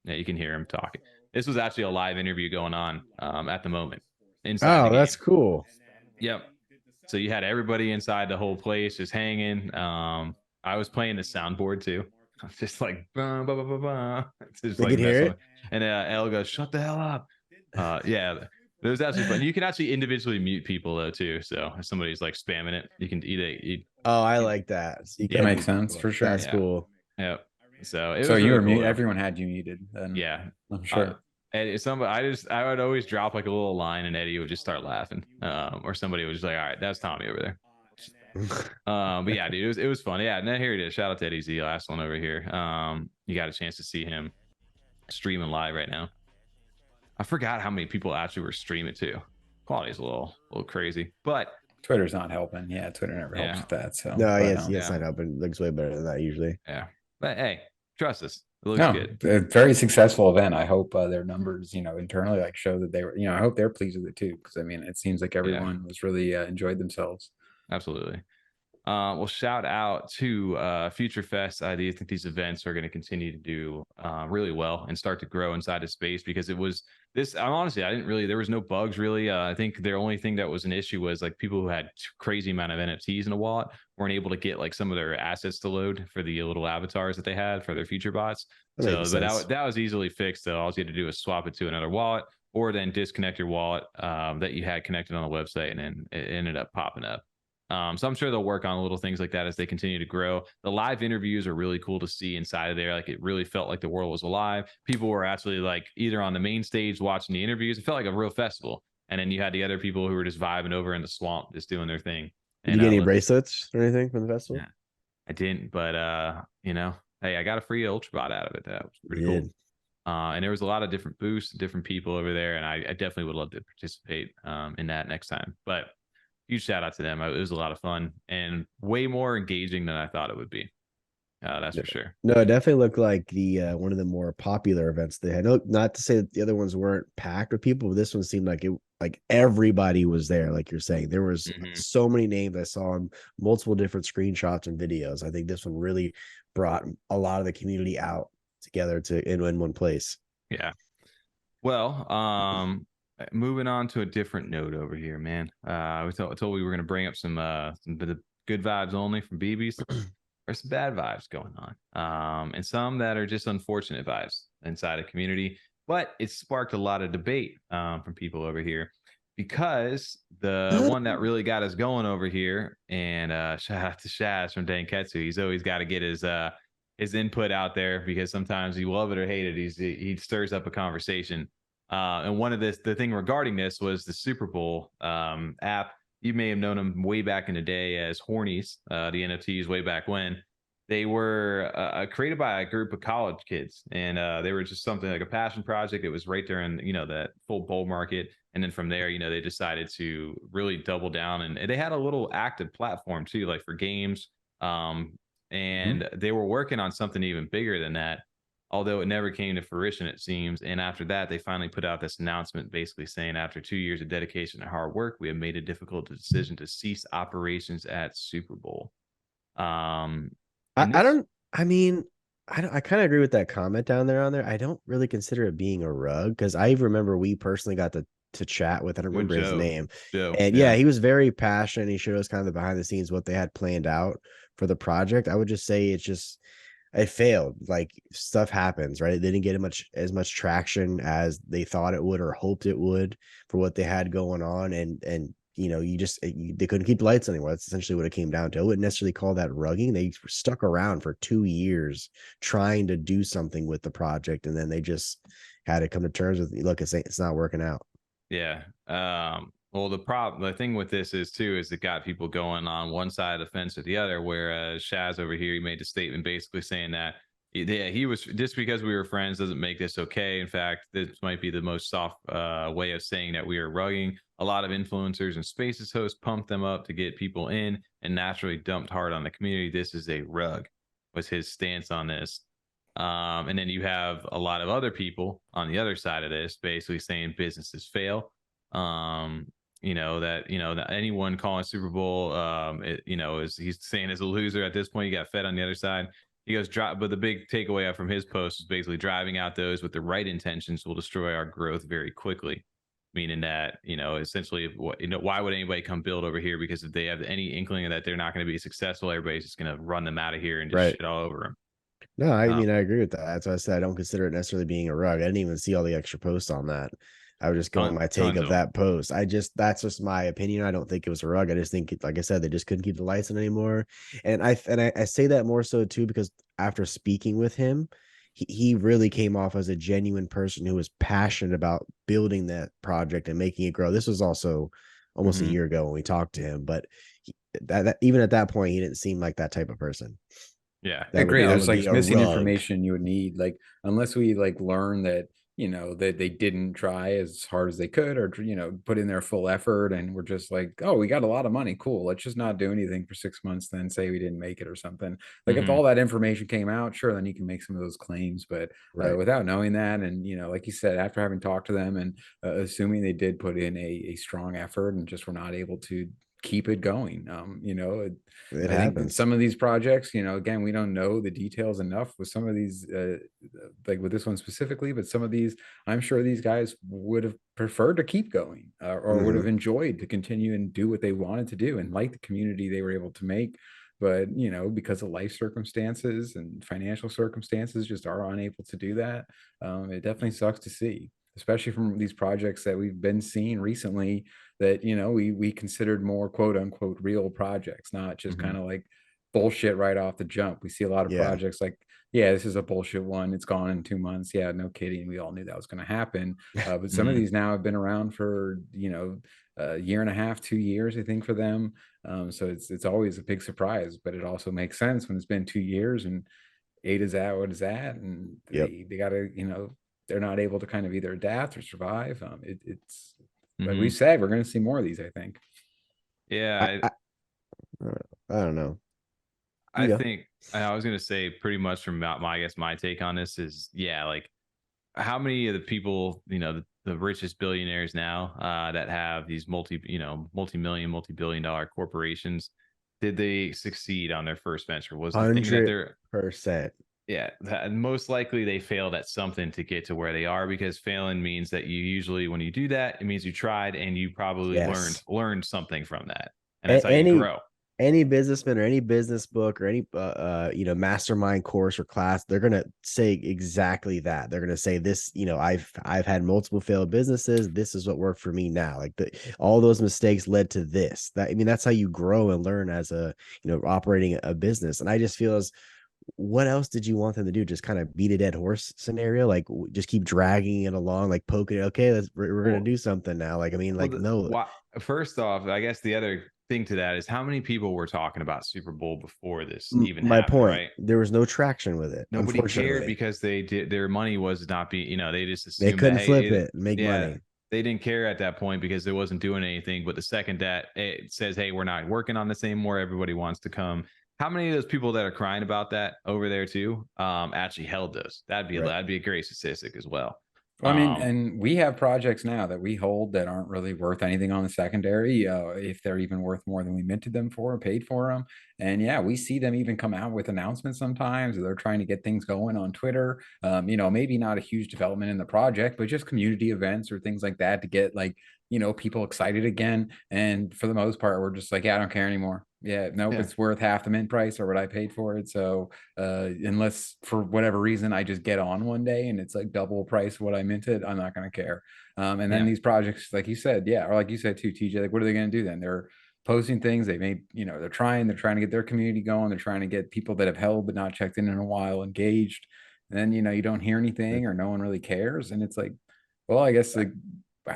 Yeah, you can hear him talking. This was actually a live interview going on at the moment. Inside Oh, that's cool. Yep. So you had everybody inside the whole place just hanging. I was playing the soundboard too. Just like bah, bah, bah, bah, bah. It's just They like could hear messing with- and L goes, "Shut the hell up." Yeah. It was actually fun. You can actually individually mute people though too. So if somebody's like spamming it, you can either. Oh, I like that. So you Yeah, can makes mute sense people. for sure. That's Yeah. cool. Yeah. So it So was you really were cool, muted. though. Everyone had you muted. Then Yeah. I'm sure. And it's somebody, I would always drop like a little line, and Eddie would just start laughing, or somebody was just like, "All right, that's Tommy over there." But yeah, dude, it was fun. Yeah, and then here it is. Shout out to Eddie Z, last one over here. You got a chance to see him streaming live right now. I forgot how many people actually were streaming too. Quality's a little crazy, but Twitter's not helping. Yeah, Twitter never helps Yeah. with that. So No, but, yes, um, yes, Yeah. I know, but it looks way better than that usually. yeah. But hey, trust us, it looks No, good. a very successful event. I hope their numbers, internally, like show that they were. I hope they're pleased with it too, because I mean, it seems like everyone was really enjoyed themselves. Absolutely. Well, shout out to Future Fest. I do think these events are going to continue to do really well and start to grow inside of space, because it was this. Honestly, there was no bugs really. I think the only thing that was an issue was like people who had crazy amount of NFTs in a wallet weren't able to get like some of their assets to load for the little avatars that they had for their future bots. That So, makes but sense. that was easily fixed. Though all you had to do was swap it to another wallet, or then disconnect your wallet that you had connected on the website, and then it ended up popping up. So I'm sure they'll work on little things like that as they continue to grow. The live interviews are really cool to see inside of there. Like it really felt like the world was alive. People were actually like either on the main stage watching the interviews. It felt like a real festival. And then you had the other people who were just vibing over in the swamp, just doing their thing. Did you get any bracelets or anything from the festival? Yeah. I didn't, but hey, I got a free Ultra Bot out of it. That was pretty You cool. did. And there was a lot of different boosts, different people over there, and I definitely would love to participate in that next time. But huge shout out to them. It was a lot of fun and way more engaging than I thought it would be. That's for sure. No, it definitely looked like the one of the more popular events they had. No, not to say that the other ones weren't packed with people, but this one seemed like it. like everybody was there. Like you're saying, there was Mhm. so many names I saw in multiple different screenshots and videos. I think this one really brought a lot of the community out together to in one place. Yeah. Well, moving on to a different note over here, man. We told we were going to bring up some bit of good vibes only from BBs. There's some bad vibes going on, and some that are just unfortunate vibes inside a community. But it sparked a lot of debate from people over here, because the one that really got us going over here, and shout out to Shaz from Danketsu. He's always got to get his input out there, because sometimes you love it or hate it, he stirs up a conversation. And one of the thing regarding this was the SuperBull app. You may have known them way back in the day as Hornies, the NFTs way back when. They were created by a group of college kids, and they were just something like a passion project. It was right there in, that full bull market. And then from there, they decided to really double down, and they had a little active platform too, like for games. And they were working on something even bigger than that, although it never came to fruition, it seems. And after that, they finally put out this announcement basically saying, after 2 years of dedication and hard work, we have made a difficult decision to cease operations at SuperBull. I don't. I mean, I kind of agree with that comment down there on there. I don't really consider it being a rug, because I remember we personally got to chat with. I don't remember his name. Joe, And yeah, he was very passionate. He showed us kind of the behind the scenes what they had planned out for the project. I would just say it failed. Like, stuff happens, right? They didn't get as much traction as they thought it would or hoped it would for what they had going on, and they couldn't keep the lights anymore. That's essentially what it came down to. I wouldn't necessarily call that rugging. They stuck around for 2 years trying to do something with the project, and then they just had to come to terms with, look, it's not working out. Yeah. Well, the thing with this is it got people going on one side of the fence or the other, whereas Shaz over here, he made a statement basically saying that, yeah, he was, just because we were friends doesn't make this okay. In fact, this might be the most soft way of saying that we are rugging. A lot of influencers and spaces hosts pumped them up to get people in, and naturally dumped hard on the community. This is a rug, was his stance on this. And then you have a lot of other people on the other side of this basically saying businesses fail. That anyone calling SuperBull, he's saying is a loser at this point. You got Fed on the other side. He goes, but the big takeaway from his post is basically, driving out those with the right intentions will destroy our growth very quickly. Meaning that, essentially, why would anybody come build over here? Because if they have any inkling that they're not going to be successful, everybody's just going to run them out of here and just shit all over them. No, I mean, I agree with that. That's why I said I don't consider it necessarily being a rug. I didn't even see all the extra posts on that. I was just going my take of that post. That's just my opinion. I don't think it was a rug. I just think, like I said, they just couldn't keep the lights on anymore. And I say that more so too, because after speaking with him, he really came off as a genuine person who was passionate about building that project and making it grow. This was also almost a year ago when we talked to him, but that even at that point, he didn't seem like that type of person. Yeah, I agree. There's like missing information you would need, like, unless we learn that, that they didn't try as hard as they could, or, put in their full effort, and we're just like, oh, we got a lot of money. Cool. Let's just not do anything for 6 months, then say we didn't make it or something. Like, if all that information came out, sure, then you can make some of those claims. But without knowing that, and, like you said, after having talked to them and assuming they did put in a strong effort and just were not able to keep it going. I think some of these projects, again, we don't know the details enough with some of these, like with this one specifically, but some of these, I'm sure these guys would have preferred to keep going, or would have enjoyed to continue and do what they wanted to do and like the community they were able to make. But, because of life circumstances and financial circumstances, just are unable to do that. It definitely sucks to see, especially from these projects that we've been seeing recently that, we considered more quote unquote real projects, not just kind of like bullshit right off the jump. We see a lot of projects like, yeah, this is a bullshit one. It's gone in 2 months. Yeah, no kidding. We all knew that was going to happen. But some of these now have been around for, a year and a half, 2 years, I think, for them. So it's always a big surprise, but it also makes sense when it's been 2 years and eight is at what is at, and they got to, they're not able to kind of either adapt or survive. It's like we said, we're going to see more of these, I think. Yeah. I don't know. I think I was going to say, pretty much from my take on this is, like, how many of the people, the richest billionaires now that have these multi-million, multi-billion-dollar corporations, did they succeed on their first venture? Was the thing that they're 100%. yeah, most likely they failed at something to get to where they are, because failing means that you usually, when you do that, it means you tried and you probably Yes. learned something from that, and that's how you Any grow. businessman or any business book or any mastermind course or class, they're gonna say exactly that. They're gonna say this, I've had multiple failed businesses. This is what worked for me now. Like all those mistakes led to this. That's how you grow and learn as a operating a business. And I just feel as, what else did you want them to do? Just kind of beat a dead horse scenario, like just keep dragging it along, like poking it. Okay, we're gonna do something now. Like, I mean, like, no. First off, I guess the other thing to that is how many people were talking about SuperBull before this even My happened, point, right? there was no traction with it. Nobody cared Unfortunately, because their money was not being, they just they assumed that, couldn't flip hey, it and make yeah, money. they didn't care at that point because it wasn't doing anything. But the second that it says, hey, we're not working on this anymore, everybody wants to come. How many of those people that are crying about that over there too actually held those? That'd be a great statistic as well. Well, I mean, and we have projects now that we hold that aren't really worth anything on the secondary, if they're even worth more than we minted them for and paid for them. And yeah, we see them even come out with announcements sometimes. They're trying to get things going on Twitter. Maybe not a huge development in the project, but just community events or things like that to get people excited again. And for the most part, we're just like, yeah, I don't care anymore. Yeah, nope, it's worth half the mint price or what I paid for it. So unless for whatever reason I just get on one day and it's like double price what I minted, I'm not going to care. And then these projects, like you said, or like you said too, TJ, like what are they going to do then? They're posting things. They may, they're trying to get their community going. They're trying to get people that have held but not checked in a while engaged. And then you don't hear anything or no one really cares, and it's like, well, I guess like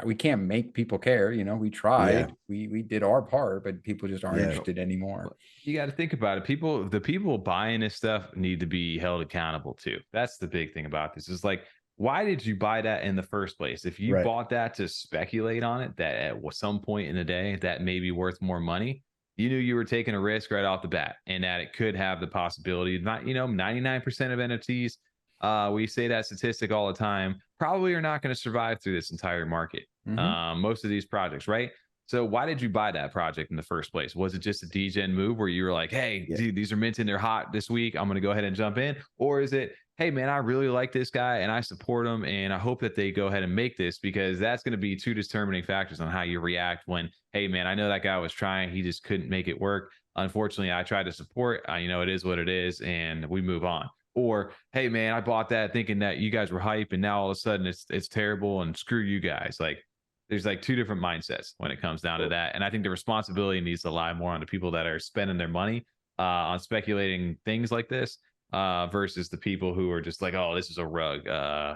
we can't make people care. We tried, we did our part, but people just aren't interested anymore. You got to think about it. The people buying this stuff need to be held accountable too. That's the big thing about this. Is like, why did you buy that in the first place? If you bought that to speculate on it, that at some point in the day that may be worth more money, you knew you were taking a risk right off the bat, and that it could have the possibility. Not 99% of NFTs. We say that statistic all the time, probably are not going to survive through this entire market. Most of these projects, right? So why did you buy that project in the first place? Was it just a DGen move where you were like, hey, dude, these are minting, they're hot this week, I'm going to go ahead and jump in? Or is it, hey, man, I really like this guy and I support him and I hope that they go ahead and make this? Because that's going to be two determining factors on how you react when, hey, man, I know that guy was trying, he just couldn't make it work. Unfortunately, I tried to support, it is what it is, and we move on. Or, hey, man, I bought that thinking that you guys were hype, and now all of a sudden it's terrible and screw you guys. Like, there's like two different mindsets when it comes down to that. And I think the responsibility needs to lie more on the people that are spending their money on speculating things like this versus the people who are just like, oh, this is a rug.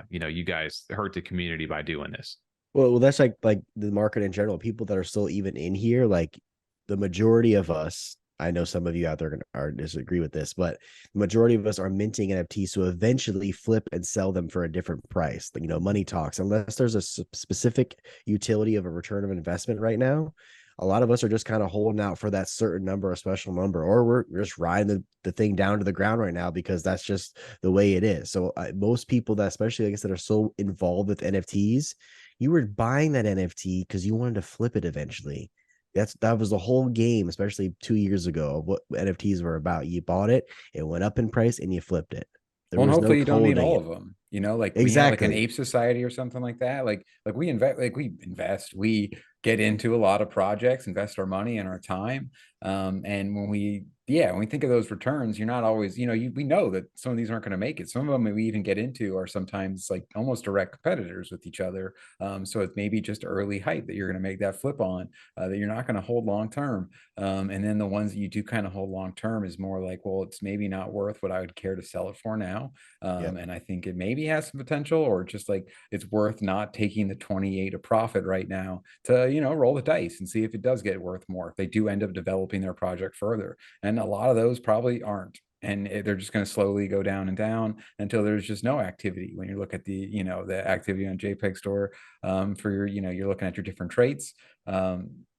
You guys hurt the community by doing this. Well, that's like the market in general. People that are still even in here, like the majority of us, I know some of you out there are disagree with this, but the majority of us are minting NFTs to eventually flip and sell them for a different price. Money talks. Unless there's a specific utility of a return of investment right now, a lot of us are just kind of holding out for that certain number, a special number, or we're just riding the thing down to the ground right now because that's just the way it is. So most people that, especially like I said, are so involved with NFTs, you were buying that NFT because you wanted to flip it eventually. That was the whole game, especially 2 years ago, of what NFTs were about. You bought it, it went up in price, and you flipped it. Well, and hopefully you don't need all of them. Like we have like an Exactly. ape society or something like that. Like we invest, we get into a lot of projects, invest our money and our time. And when we think of those returns, you're not always, we know that some of these aren't going to make it. Some of them that we even get into are sometimes like almost direct competitors with each other. So it's maybe just early hype that you're going to make that flip on, that you're not going to hold long term. And then the ones that you do kind of hold long term is more like, well, it's maybe not worth what I would care to sell it for now. And I think it maybe has some potential, or just like it's worth not taking the 28 of profit right now to, roll the dice and see if it does get worth more, if they do end up developing their project further. And a lot of those probably aren't. And they're just going to slowly go down and down until there's just no activity. When you look at the activity on JPEG store for your, you're looking at your different traits.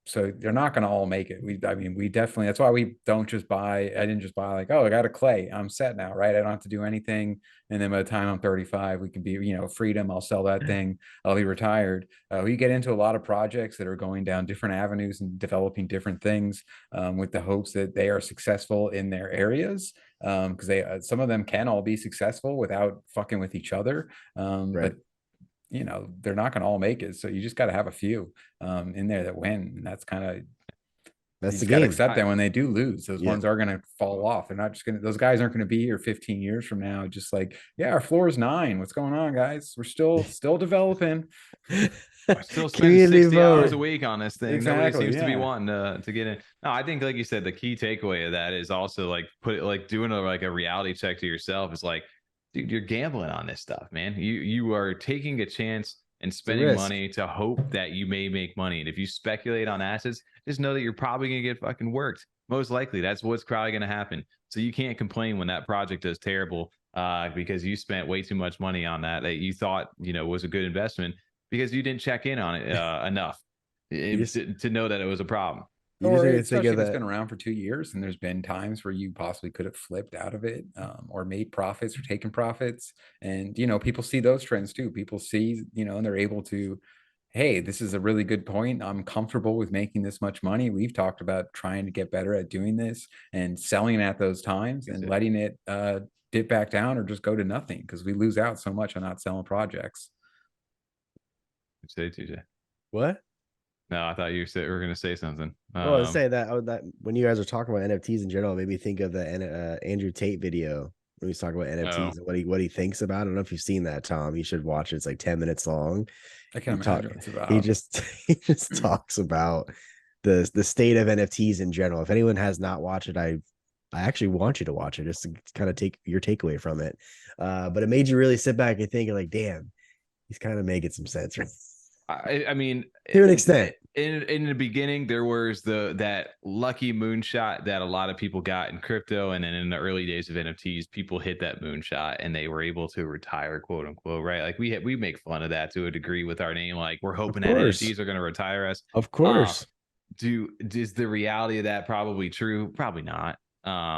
so they're not going to all make it. I mean, we definitely, that's why we don't just buy, I didn't just buy like, oh, I got a clay, I'm set now, right? I don't have to do anything. And then by the time I'm 35, we can be, you know, freedom. I'll sell that thing. I'll be retired. We get into a lot of projects that are going down different avenues and developing different things with the hopes that they are successful in their areas. Because they, some of them can all be successful without fucking with each other. But you know, they're not going to all make it. So you just got to have a few in there that win. And that's kind of, That's you the got to game. accept that when they do lose, those ones are going to fall off. They're not just going to, those guys aren't going to be here 15 years from now. Just like, yeah, our floor is 9. What's going on, guys? We're still developing. I still spend 60 hours a week on this thing. Exactly, Nobody seems to be wanting to get in. No, I think, like you said, the key takeaway of that is also like doing like a reality check to yourself. Is like, dude, you're gambling on this stuff, man. You are taking a chance and spending money to hope that you may make money. And if you speculate on assets, just know that you're probably gonna get fucking worked. Most likely, that's what's probably gonna happen. So you can't complain when that project does terrible because you spent way too much money on that you thought, you know, was a good investment because you didn't check in on it enough to know that it was a problem. Or especially if it's been around for 2 years and there's been times where you possibly could have flipped out of it or made profits or taken profits. And, you know, people see those trends too. People see, you know, and they're able to, hey, this is a really good point. I'm comfortable with making this much money. We've talked about trying to get better at doing this and selling at those times and letting it dip back down or just go to nothing because we lose out so much on not selling projects. Say TJ. What? No, I thought you were going to say something. Well, I was saying that when you guys are talking about NFTs in general, it made me think of the Andrew Tate video when he's talking about NFTs and what he thinks about it. I don't know if you've seen that, Tom. You should watch it. It's like 10 minutes long. I can't imagine what it's about. He just talks about the state of NFTs in general. If anyone has not watched it, I actually want you to watch it just to kind of take your takeaway from it. But it made you really sit back and think like, damn, he's kind of making some sense, right? I mean, to an extent. In the beginning, there was that lucky moonshot that a lot of people got in crypto, and then in the early days of NFTs, people hit that moonshot and they were able to retire, quote unquote, right? Like we make fun of that to a degree with our name, like we're hoping that NFTs are going to retire us. Of course. Is the reality of that probably true? Probably not.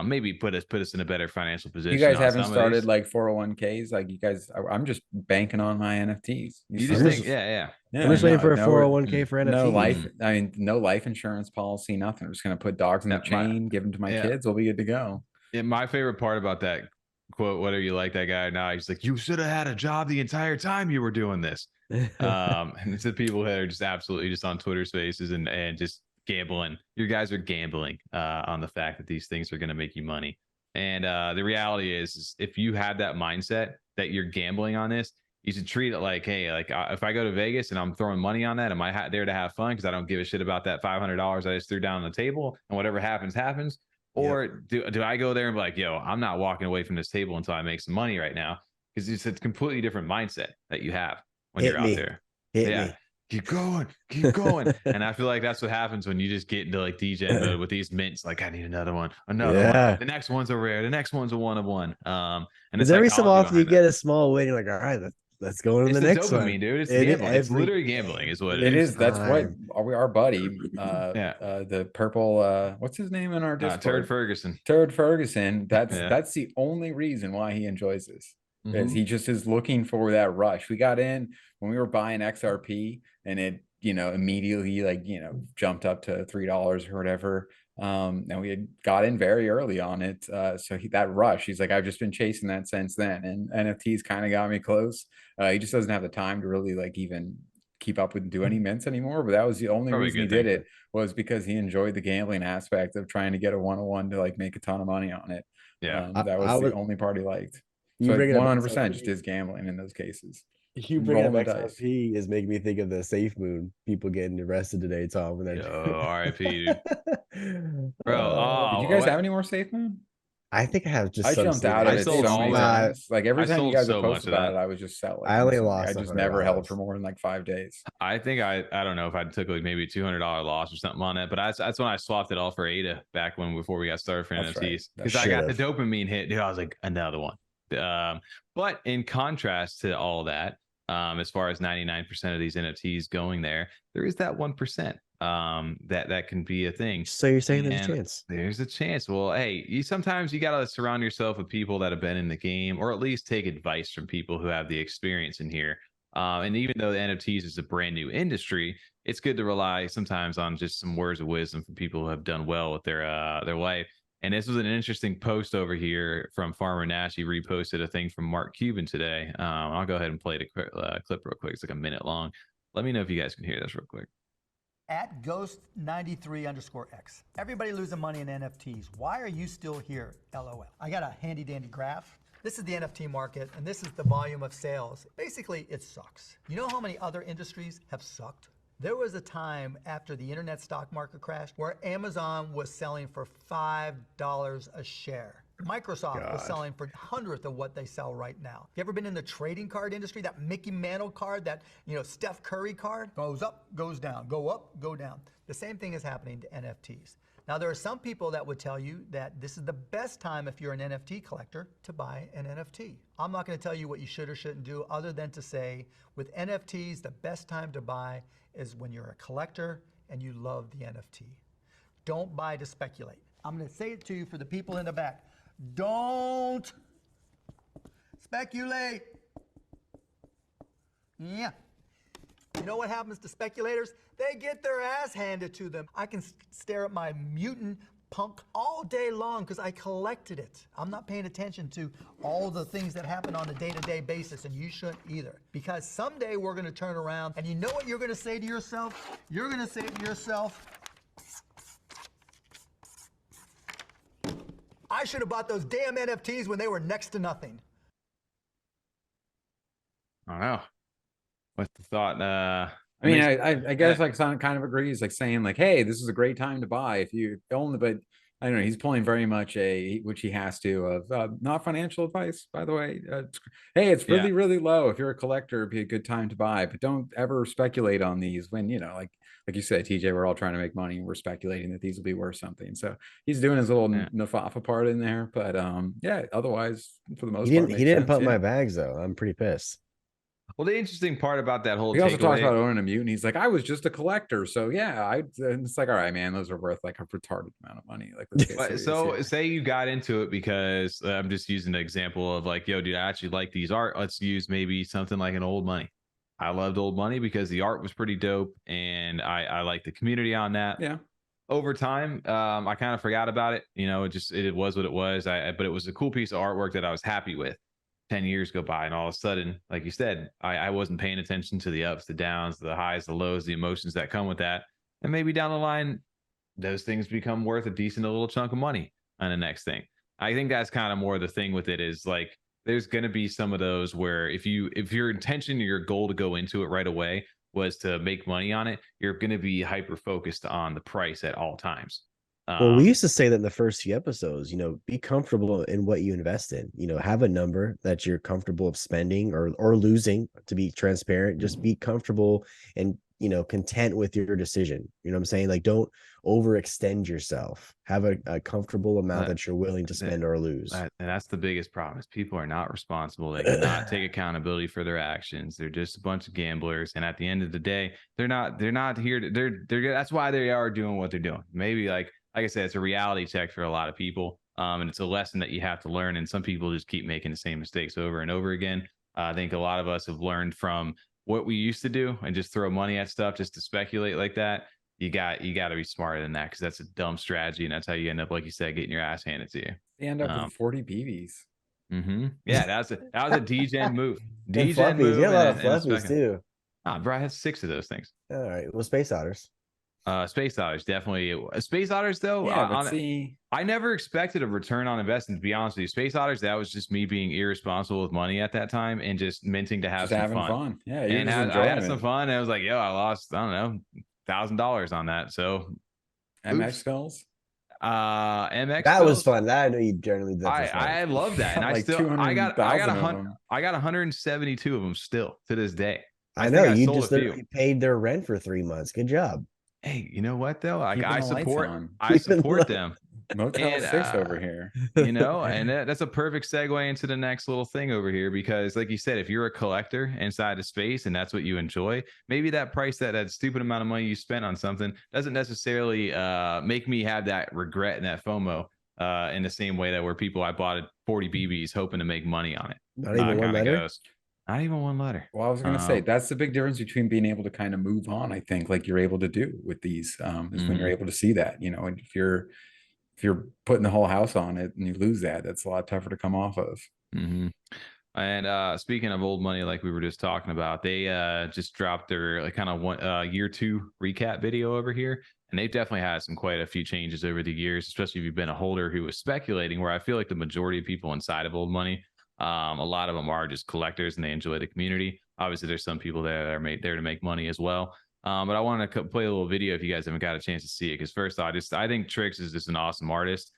Maybe put us in a better financial position. You guys haven't started like 401ks, like you guys. I'm just banking on my NFTs. You just think, yeah. I'm just waiting for a 401k for NFTs. No life. I mean, no life insurance policy. Nothing. I'm just gonna put dogs in the chain, give them to my kids. We'll be good to go. Yeah, my favorite part about that quote, whether you like that guy or not, he's like, you should have had a job the entire time you were doing this. And it's the people that are just absolutely just on Twitter Spaces and just gambling. You guys are gambling on the fact that these things are going to make you money. And the reality is if you have that mindset that you're gambling on this, you should treat it like, hey, like if I go to Vegas and I'm throwing money on that, am I there to have fun because I don't give a shit about that $500 I just threw down on the table and whatever happens happens? Or do I go there and be like, yo, I'm not walking away from this table until I make some money right now? Because it's a completely different mindset that you have when you're out there. Hit me. Keep going. And I feel like that's what happens when you just get into like DJ mode with these mints. Like, I need another one. One. The next one's a rare. The next one's a one of one. And it's every so often you get a small win. You're like, all right, let's go to the next one. Dude. It's gambling. It's literally gambling, is what it is. That's what our buddy, the purple, what's his name in our Discord? Turd Ferguson. That's the only reason why he enjoys this. Because he just is looking for that rush. We got in when we were buying XRP and it, immediately jumped up to $3 or whatever. And we had got in very early on it. So that rush, he's like, I've just been chasing that since then. And NFTs kind of got me close. He just doesn't have the time to really even keep up with and do any mints anymore. But that was the only reason he did it, was because he enjoyed the gambling aspect of trying to get a 101 to make a ton of money on it. Yeah. That was the only part he liked. So 100% just is gambling in those cases. You bring up XRP is making me think of the Safe Moon people getting arrested today, Tom. RIP, dude. Bro, did you guys have any more Safe Moon? I think I have just. I jumped out of it so many times. Like every time you guys would post about it, I was just selling. I only lost. I just never held for more than 5 days. I think I don't know if I took maybe $200 loss or something on it, but that's when I swapped it all for ADA back before we got started for NFTs, because I got the dopamine hit. Dude, I was like, another one. But in contrast to all that, As far as 99% of these NFTs going there is that 1% that can be a thing. So you're saying there's a And chance? there's a chance. Well, hey, sometimes you got to surround yourself with people that have been in the game, or at least take advice from people who have the experience in here. And even though the NFTs is a brand new industry, it's good to rely sometimes on just some words of wisdom from people who have done well with their life. And this was an interesting post over here from Farmer Nash. He reposted a thing from Mark Cuban today. I'll go ahead and play the clip real quick. It's like a minute long. Let me know if you guys can hear this real quick. At Ghost93_X. Everybody losing money in NFTs. Why are you still here? LOL. I got a handy dandy graph. This is the NFT market, and this is the volume of sales. Basically, it sucks. You know how many other industries have sucked? There was a time after the internet stock market crashed where Amazon was selling for $5 a share. Microsoft was selling for 100th of what they sell right now. You ever been in the trading card industry? That Mickey Mantle card, that Steph Curry card, goes up, goes down, go up, go down. The same thing is happening to NFTs. Now, there are some people that would tell you that this is the best time if you're an NFT collector to buy an NFT. I'm not going to tell you what you should or shouldn't do other than to say with NFTs, the best time to buy is when you're a collector and you love the NFT. Don't buy to speculate. I'm going to say it to you for the people in the back. Don't speculate. Yeah. You know what happens to speculators? They get their ass handed to them. I can stare at my mutant punk all day long because I collected it. I'm not paying attention to all the things that happen on a day-to-day basis, and you shouldn't either. Because someday we're going to turn around, and you know what you're going to say to yourself? You're going to say to yourself, I should have bought those damn NFTs when they were next to nothing. I don't know. What's the thought? I mean, I guess like Son kind of agrees, like saying like, hey, this is a great time to buy if you only, but I don't know, he's pulling very much which he has to, of not financial advice, by the way. Hey, it's really, really low. If you're a collector, it'd be a good time to buy, but don't ever speculate on these when, like you said, TJ, we're all trying to make money and we're speculating that these will be worth something. So he's doing his little Nafafa part in there, but otherwise, for the most part, he didn't pump my bags though. I'm pretty pissed. Well, the interesting part about that whole he also talks about owning a mutant. He's like, I was just a collector, so yeah, and it's like, all right, man, those are worth like a retarded amount of money. Like, let's get serious so here. say you got into it because I'm just using an example of like, yo, dude, I actually like these art. Let's use maybe something like an Old Money. I loved Old Money because the art was pretty dope, and I like the community on that. Yeah. Over time, I kind of forgot about it. It was what it was. But it was a cool piece of artwork that I was happy with. 10 years go by, and all of a sudden, like you said, I wasn't paying attention to the ups, the downs, the highs, the lows, the emotions that come with that. And maybe down the line, those things become worth a decent little chunk of money on the next thing. I think that's kind of more the thing with it, is like, there's going to be some of those where if your intention or your goal to go into it right away was to make money on it, you're going to be hyper focused on the price at all times. Well, we used to say that in the first few episodes, be comfortable in what you invest in, have a number that you're comfortable of spending or losing. To be transparent, just be comfortable and, content with your decision. You know what I'm saying? Like, don't overextend yourself. Have a comfortable amount that you're willing to spend or lose. And that's the biggest problem, is people are not responsible. They cannot take accountability for their actions. They're just a bunch of gamblers. And at the end of the day, they're not here to, that's why they are doing what they're doing. Maybe like I said, it's a reality check for a lot of people. And it's a lesson that you have to learn. And some people just keep making the same mistakes over and over again. I think a lot of us have learned from what we used to do and just throw money at stuff just to speculate like that. You got to be smarter than that, because that's a dumb strategy. And that's how you end up, like you said, getting your ass handed to you. They end up with 40 BBs. Yeah, that was a DGen move. DGen move. You got a lot of fluffies too. Bro, I had 6 of those things. All right. Well, Space Otters. Space Otters, definitely. Space Otters, though, I never expected a return on investment, to be honest with you. Space Otters, that was just me being irresponsible with money at that time and just minting to have some fun. Yeah, and I had some fun. And I was like, yo, I lost, I don't know, $1,000 on that. So MX skulls. MX. That was fun. That I know you generally did. I love that, and like I got 172 of them still to this day. I know you just literally paid their rent for 3 months. Good job. Hey, you know what though? I support them. Motel And 6 over here. you know, and that's a perfect segue into the next little thing over here, because like you said, if you're a collector inside a space and that's what you enjoy, maybe that price, that stupid amount of money you spent on something doesn't necessarily make me have that regret and that FOMO in the same way that where people, I bought it 40 BBs hoping to make money on it. Not even one letter. Goes. Not even one letter. Well, I was going to say that's the big difference between being able to kind of move on. I think like you're able to do with these is when you're able to see that, you know, and if you're putting the whole house on it and you lose that, that's a lot tougher to come off of. And speaking of old money, like we were just talking about, they just dropped their like kind of year 2 recap video over here. And they've definitely had quite a few changes over the years, especially if you've been a holder who was speculating, where I feel like the majority of people inside of old money, a lot of them are just collectors and they enjoy the community. Obviously, there's some people there that are there to make money as well. But I wanted to play a little video if you guys haven't got a chance to see it, because first I think Trix is just an awesome artist.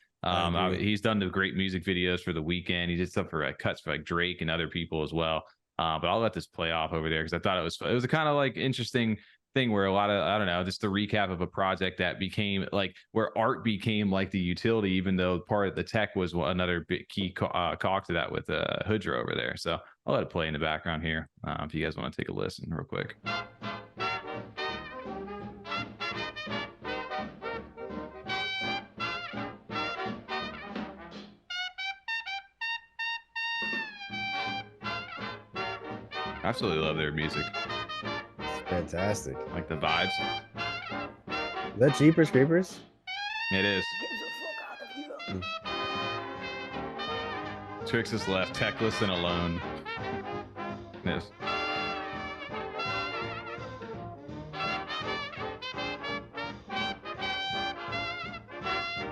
He's done the great music videos for The Weeknd. He did stuff for cuts for like Drake and other people as well. But I'll let this play off over there because I thought it was a kind of like interesting thing where a lot of, I don't know, just the recap of a project that became like where art became like the utility, even though part of the tech was another big key cog to that with Hoodra over there. So I'll let it play in the background here if you guys want to take a listen real quick. Absolutely love their music. It's fantastic. Like the vibes. Is that Jeepers Creepers? It is. Trix is left techless and alone. Yes.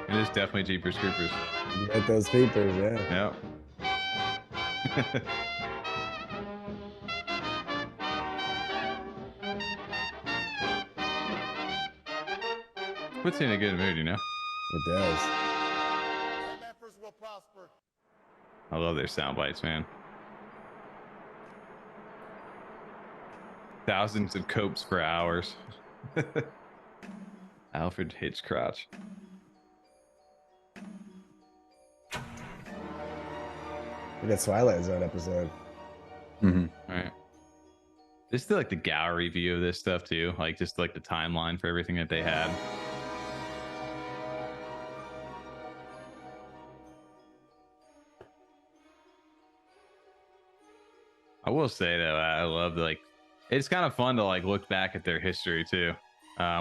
It is definitely Jeepers Creepers. You get those creepers, yeah. Yep. Puts you in a good mood, you know? It does. I love their sound bites, man. Thousands of copes for hours. Alfred Hitchcroft. We got Twilight Zone episode. All right. Just like the gallery view of this stuff too, like just like the timeline for everything that they had. I will say that I love like it's kind of fun to like look back at their history too,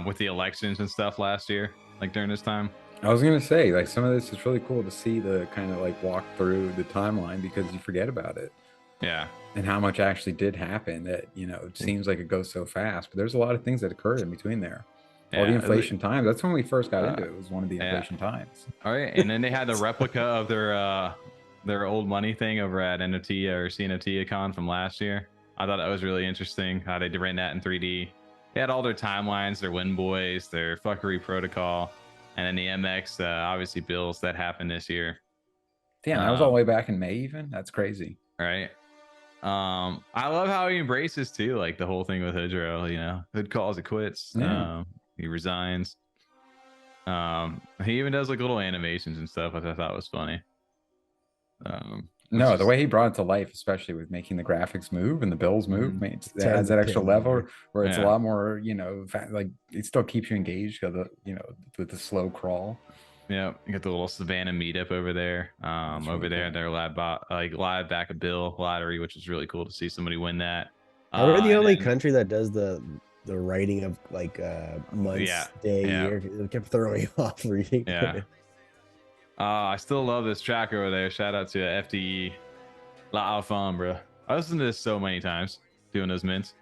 with the elections and stuff last year, like during this time. I was gonna say like some of this is really cool to see the kind of like walk through the timeline because you forget about it. Yeah. And how much actually did happen that, you know, it seems like it goes so fast, but there's a lot of things that occurred in between there. All the inflation times. That's when we first got into it. It was one of the inflation times. All right. And then they had the replica of their old money thing over at NFT or CNFT Econ from last year. I thought that was really interesting how they ran that in 3D. They had all their timelines, their win boys, their fuckery protocol, and then the MX obviously bills that happened this year. Damn, that was all the way back in May even? That's crazy. Right. I love how he embraces too, like the whole thing with Hoodro, you know, Hood calls it quits. Yeah. He resigns. He even does like little animations and stuff, which I thought was funny. No, the way he brought it to life, especially with making the graphics move and the bills move, it adds that extra level where it's a lot more, you know, like it still keeps you engaged because you know, with the slow crawl. Yeah, you got the little Savannah meetup over there. Over there in their live back a bill lottery, which is really cool to see somebody win that. We're the only country that does the writing of like months, day, year. It kept throwing me off reading. Yeah. I still love this track over there. Shout out to FDE. La fun, bro. I listened to this so many times doing those mints.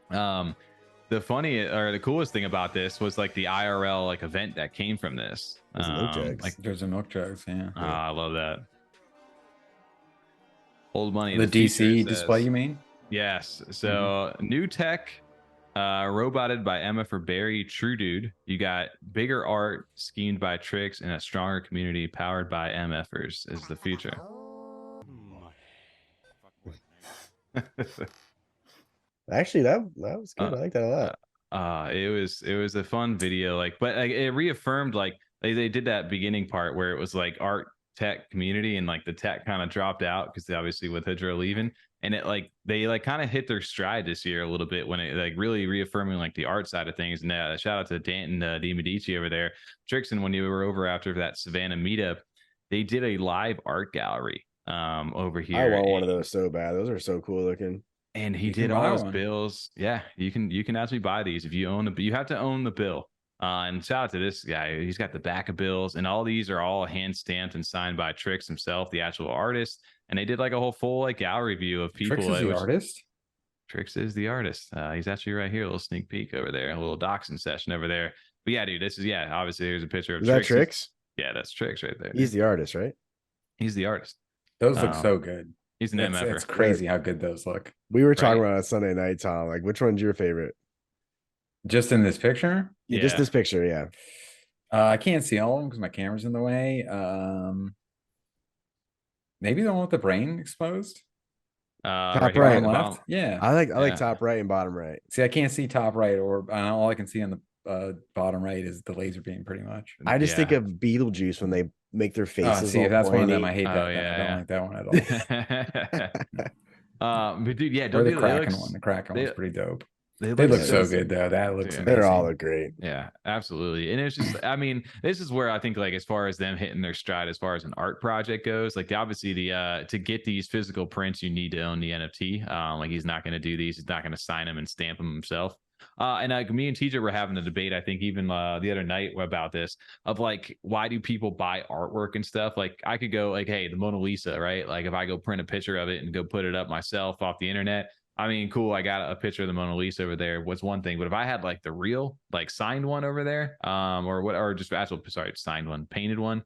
The funny or the coolest thing about this was like the IRL like event that came from this. There's a milk jugs, yeah. I love that. Old money. The DC display, you mean? Yes. So new tech, roboted by Emma for Barry True Dude. You got bigger art schemed by Trix and a stronger community powered by MFers is the future. Actually, that was good. I like that a lot. It was a fun video, like, but like, it reaffirmed like They did that beginning part where it was like art tech community, and like the tech kind of dropped out because obviously with Hydro leaving, and it like they like kind of hit their stride this year a little bit when it like really reaffirming like the art side of things. And shout out to Danton DiMedici over there, Trixon, when you were over after that Savannah meetup, they did a live art gallery over here. I want one of those so bad. Those are so cool looking. And he did all his bills. Yeah, you can actually buy these if you own the. You have to own the bill. And shout out to this guy. He's got the back of bills, and all these are all hand stamped and signed by Trix himself, the actual artist. And they did like a whole full like gallery view of people. Trix is the artist. Trix is the artist. He's actually right here. A little sneak peek over there. A little doxing session over there. But yeah, dude, this is obviously there's a picture of Is that Trix? Yeah, that's Trix right there. He's the artist, right? He's the artist. Those look so good. He's an MF. It's crazy how good those look. We were talking about it Sunday night, Tom. Like, which one's your favorite? Just in this picture? Yeah, just this picture, yeah. I can't see all of them because my camera's in the way. Maybe the one with the brain exposed. Top right, left. Yeah, I like top right and bottom right. See, I can't see top right, or all I can see on the bottom right is the laser beam, pretty much. I just think of Beetlejuice when they make their faces. See, if that's pointy. one of them, I hate that. I don't like that one at all. But dude, yeah, or the Kraken one. The Kraken one's pretty dope. They look so good though. That looks amazing. They all look great. Yeah, absolutely. And it's just, I mean, this is where I think like as far as them hitting their stride, as far as an art project goes, like obviously to get these physical prints, you need to own the NFT. Like he's not going to do these. He's not going to sign them and stamp them himself. And me and TJ were having a debate, I think even the other night about this, of like, why do people buy artwork and stuff? Like I could go like, hey, the Mona Lisa, right? Like if I go print a picture of it and go put it up myself off the internet, I mean, cool, I got a picture of the Mona Lisa over there was one thing, but if I had like the real, like signed one over there, or just actual, sorry, signed one, painted one,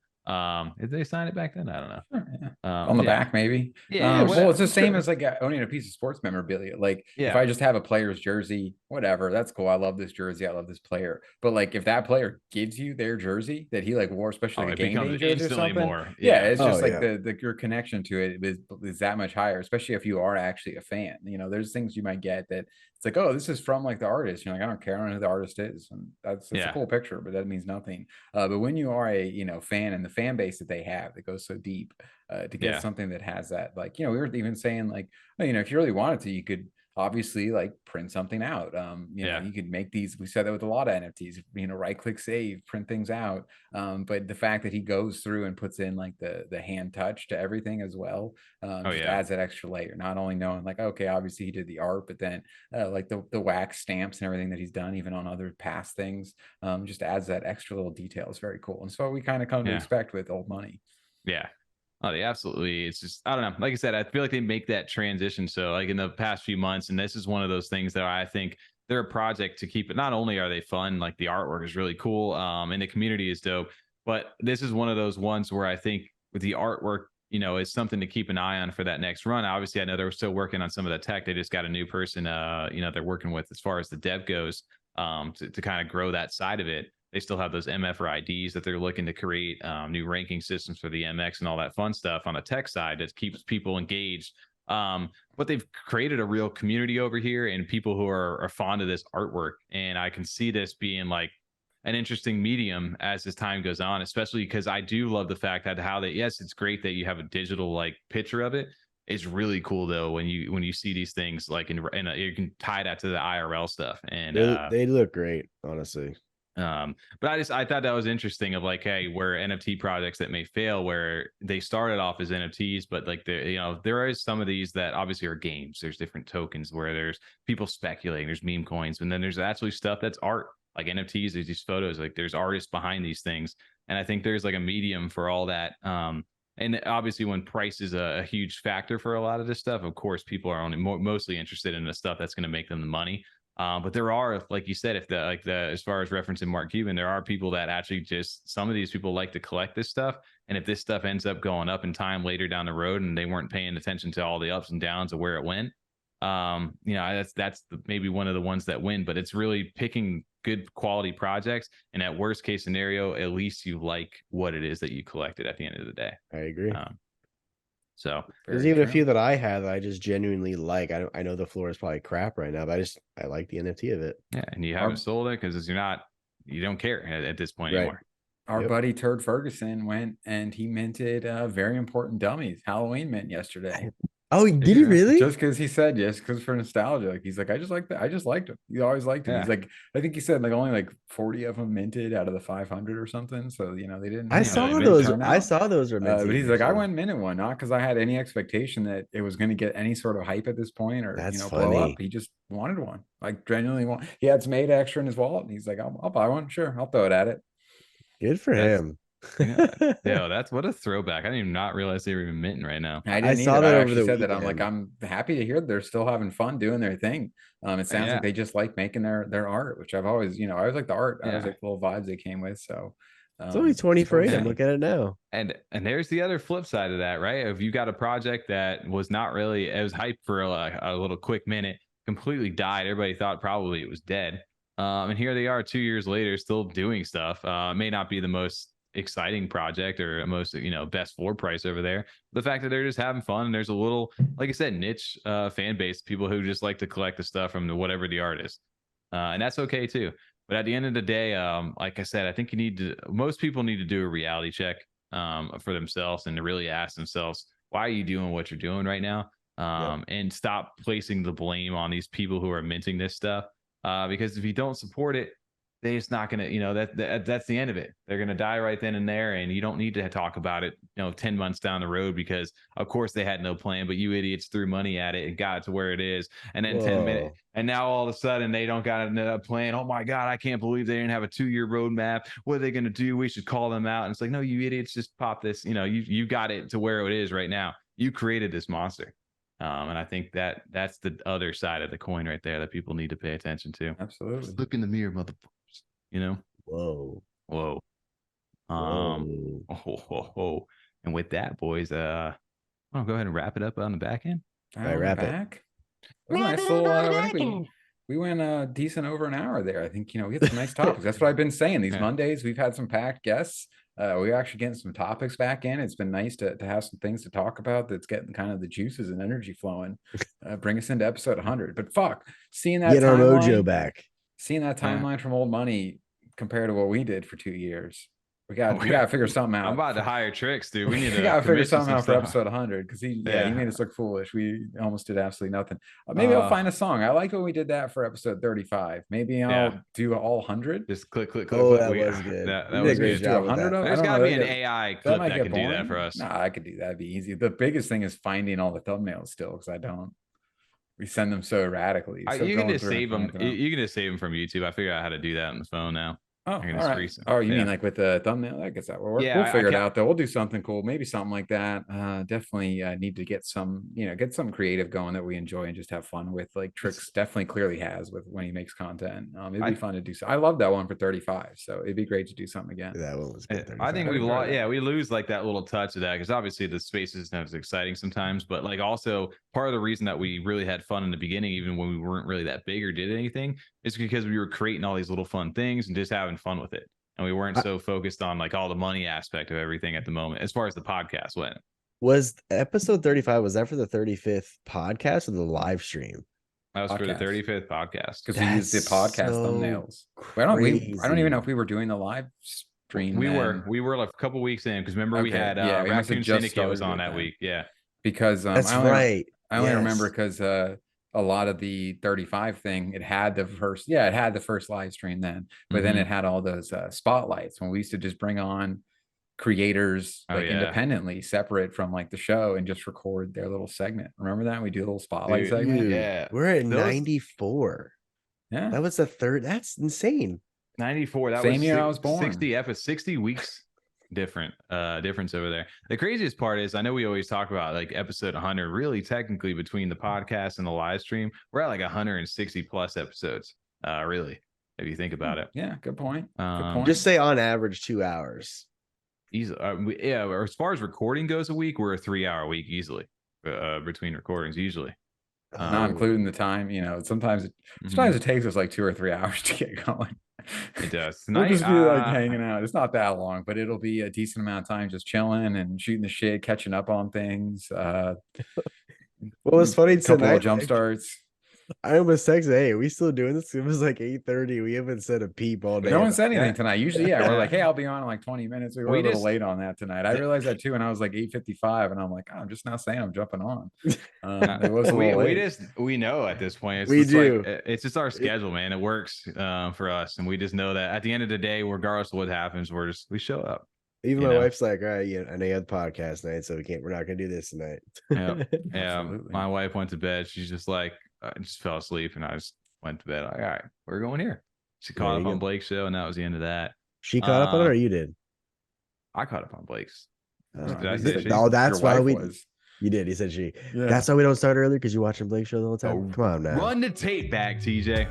did they sign it back then? I don't know. Sure, yeah. On the back, maybe. Yeah. Well, it's the same as like owning a piece of sports memorabilia. Like if I just have a player's jersey, whatever, that's cool. I love this jersey. I love this player. But like if that player gives you their jersey that he like wore, especially like a game day jersey or something, it's just like your connection to it is that much higher. Especially if you are actually a fan. You know, there's things you might get that it's like, oh, this is from like the artist. You're like, I don't care. I don't know who the artist is, and that's a cool picture, but that means nothing. But when you are a fan and the fan base that they have that goes so deep, to get something that has that, like, we were even saying like, if you really wanted to, you could obviously like print something out. You could make these. We said that with a lot of NFTs. Right click, save, print things out. But the fact that he goes through and puts in like the hand touch to everything as well, just adds that extra layer. Not only knowing like, okay, obviously he did the art, but then like the wax stamps and everything that he's done, even on other past things, just adds that extra little detail. It's very cool, and so we kind of come to expect with old money. Yeah. Oh, they absolutely. It's just, I don't know. Like I said, I feel like they make that transition. So like in the past few months, and this is one of those things that I think they're a project to keep it. Not only are they fun, like the artwork is really cool, and the community is dope, but this is one of those ones where I think with the artwork, is something to keep an eye on for that next run. Obviously, I know they're still working on some of the tech. They just got a new person, they're working with as far as the dev goes, to kind of grow that side of it. They still have those MF IDs that they're looking to create, new ranking systems for the MX and all that fun stuff on the tech side that keeps people engaged. But they've created a real community over here and people who are fond of this artwork. And I can see this being like an interesting medium as this time goes on, especially because I do love the fact that it's great that you have a digital like picture of it. It's really cool though when you see these things like you can tie that to the IRL stuff, and they look great, honestly. But I thought that was interesting of like, hey, where NFT projects that may fail, where they started off as NFTs, but like there is some of these that obviously are games. There's different tokens where there's people speculating, there's meme coins, and then there's actually stuff that's art, like NFTs. There's these photos, like there's artists behind these things, and I think there's like a medium for all that. And obviously when price is a huge factor for a lot of this stuff, of course people are only mostly interested in the stuff that's going to make them the money. But there are, like you said, as far as referencing Mark Cuban, there are people that actually some of these people like to collect this stuff. And if this stuff ends up going up in time later down the road and they weren't paying attention to all the ups and downs of where it went, that's maybe one of the ones that win. But it's really picking good quality projects. And at worst case scenario, at least you like what it is that you collected at the end of the day. I agree. So there's even a few that I had that I just genuinely like. I know the floor is probably crap right now, but I like the NFT of it. Yeah, and you haven't sold it because you don't care at this point anymore. our buddy Turd Ferguson went and he minted very important dummies, Halloween mint yesterday. Oh, did he really? Just because he said yes, because for nostalgia. Like he's like, I just like that. I just liked him. He always liked him. Yeah. He's like, I think he said like only like 40 of them minted out of the 500 or something. So they didn't. I saw those. I saw those were minted. But he's like, I went minted one, not because I had any expectation that it was going to get any sort of hype at this point or That's blow funny. up. He just wanted one, like genuinely want. He had some 8 extra in his wallet, and he's like, I'll buy one. Sure, I'll throw it at it. Good for him. Yeah, that's what a throwback. I didn't even not realize they were even minting right now. I saw that over the weekend. That I'm like, I'm happy to hear they're still having fun doing their thing. It sounds like they just like making their art, which I've always, I always like the art. I always like the little vibes they came with. So it's only 20 for him. Look at it now. And there's the other flip side of that, right? If you got a project that was not really, it was hyped for a little quick minute, completely died. Everybody thought probably it was dead. And here they are 2 years later, still doing stuff. May not be the most exciting project or most best floor price over there. The fact that they're just having fun and there's a little, like I said, niche fan base, people who just like to collect the stuff from whatever the art is, and that's okay too. But at the end of the day, like I said, I think most people need to do a reality check for themselves and to really ask themselves, why are you doing what you're doing right now? And stop placing the blame on these people who are minting this stuff, because if you don't support it, they're just not going to, that's the end of it. They're going to die right then and there. And you don't need to talk about it, 10 months down the road, because of course they had no plan, but you idiots threw money at it and got it to where it is. And then 10 minutes. And now all of a sudden they don't got a plan. Oh my God, I can't believe they didn't have a 2-year roadmap. What are they going to do? We should call them out. And it's like, no, you idiots, just pop this. You got it to where it is right now. You created this monster. And I think that's the other side of the coin right there that people need to pay attention to. Absolutely. Just look in the mirror, motherfuckers. Whoa. And with that, boys, I'll go ahead and wrap it up on the back end. All right, wrap it. Nice little, I think we went decent over an hour there. I think we had some nice topics. That's what I've been saying. These Mondays we've had some packed guests. We're actually getting some topics back in. It's been nice to have some things to talk about that's getting kind of the juices and energy flowing. Bring us into episode 100. But seeing that get our mojo back. Seeing that timeline from Old Money compared to what we did for 2 years, we got to figure something out. I'm about to hire Tricks, dude. We got to figure something out for episode 100 because he made us look foolish. We almost did absolutely nothing. Maybe I'll find a song. I like when we did that for episode 35. Maybe I'll do all 100. Just click. That was good. That was good. There's got to be an AI clip that can do that for us. Nah, I could do that. It'd be easy. The biggest thing is finding all the thumbnails still, because I don't. We send them so erratically. So you can just save them. You can just save them from YouTube. I figured out how to do that on the phone now. Oh, all right. Oh, you mean like with the thumbnail? I guess that will work. We'll figure it out though. We'll do something cool, maybe something like that. Definitely need to get some, get some creative going that we enjoy and just have fun with. Like Tricks definitely clearly has with when he makes content. It'd be fun to do. So I love that one for 35. So it'd be great to do something again. That one was good. I think we lose like that little touch of that because obviously the space isn't as exciting sometimes, but like also part of the reason that we really had fun in the beginning, even when we weren't really that big or did anything, is because we were creating all these little fun things and just having fun with it. And we weren't so focused on like all the money aspect of everything at the moment, as far as the podcast went. Was episode 35, was that for the 35th podcast or the live stream? That was for the 35th podcast. Because we used the podcast thumbnails. I don't even know if we were doing the live stream. We were like a couple weeks in, because remember we had Raccoon Syndicate was on that week. Yeah. Because that's right. I only remember because a lot of the 35 thing, it had the first live stream then, but then it had all those spotlights when we used to just bring on creators independently, separate from like the show, and just record their little segment. Remember that? We do a little spotlight segment. Yeah. We're at 94. Yeah. That was the third. That's insane. 94. That Same was year I was born. 60 weeks. Difference over there. The craziest part is, I know we always talk about like episode 100, really technically between the podcast and the live stream, we're at like 160 plus episodes, really, if you think about it. Yeah, good point. Just say on average 2 hours. Easily. Or as far as recording goes, a week, we're a 3-hour week easily between recordings usually. Not including the time, sometimes it takes us like 2 or 3 hours to get going. It does. We'll just be like hanging out. It's not that long, but it'll be a decent amount of time just chilling and shooting the shit, catching up on things. Well, it's funny tonight. Couple of jump starts. I almost texted, hey, are we still doing this? It was like 8:30. We haven't said a peep all day. No one about said anything that. tonight. Usually, yeah, we're like, hey, I'll be on in like 20 minutes. We were a little just- late on that tonight. I realized that too, and I was like 8:55, and I'm like, oh, I'm just now saying I'm jumping on. It was a little late. we know at this point. It's We just do. like it's just our schedule, man. It works for us, and we just know that at the end of the day, regardless of what happens, we show up. Even you my know? wife's like, all right, yeah, I know you have the podcast night, so we're not gonna do this tonight. Yeah, yeah. Absolutely. My wife went to bed. She's just like, I just fell asleep, and I just went to bed. Like, all right, we're going here. She caught up on Blake's show, and that was the end of that. She caught up on it, or you did? I caught up on Blake's. Did I say she? Oh, that's Your why wife we. was. You did. He said she. Yeah. That's why we don't start early because you're watching Blake's show the whole time. Come on now. Run the tape back, TJ.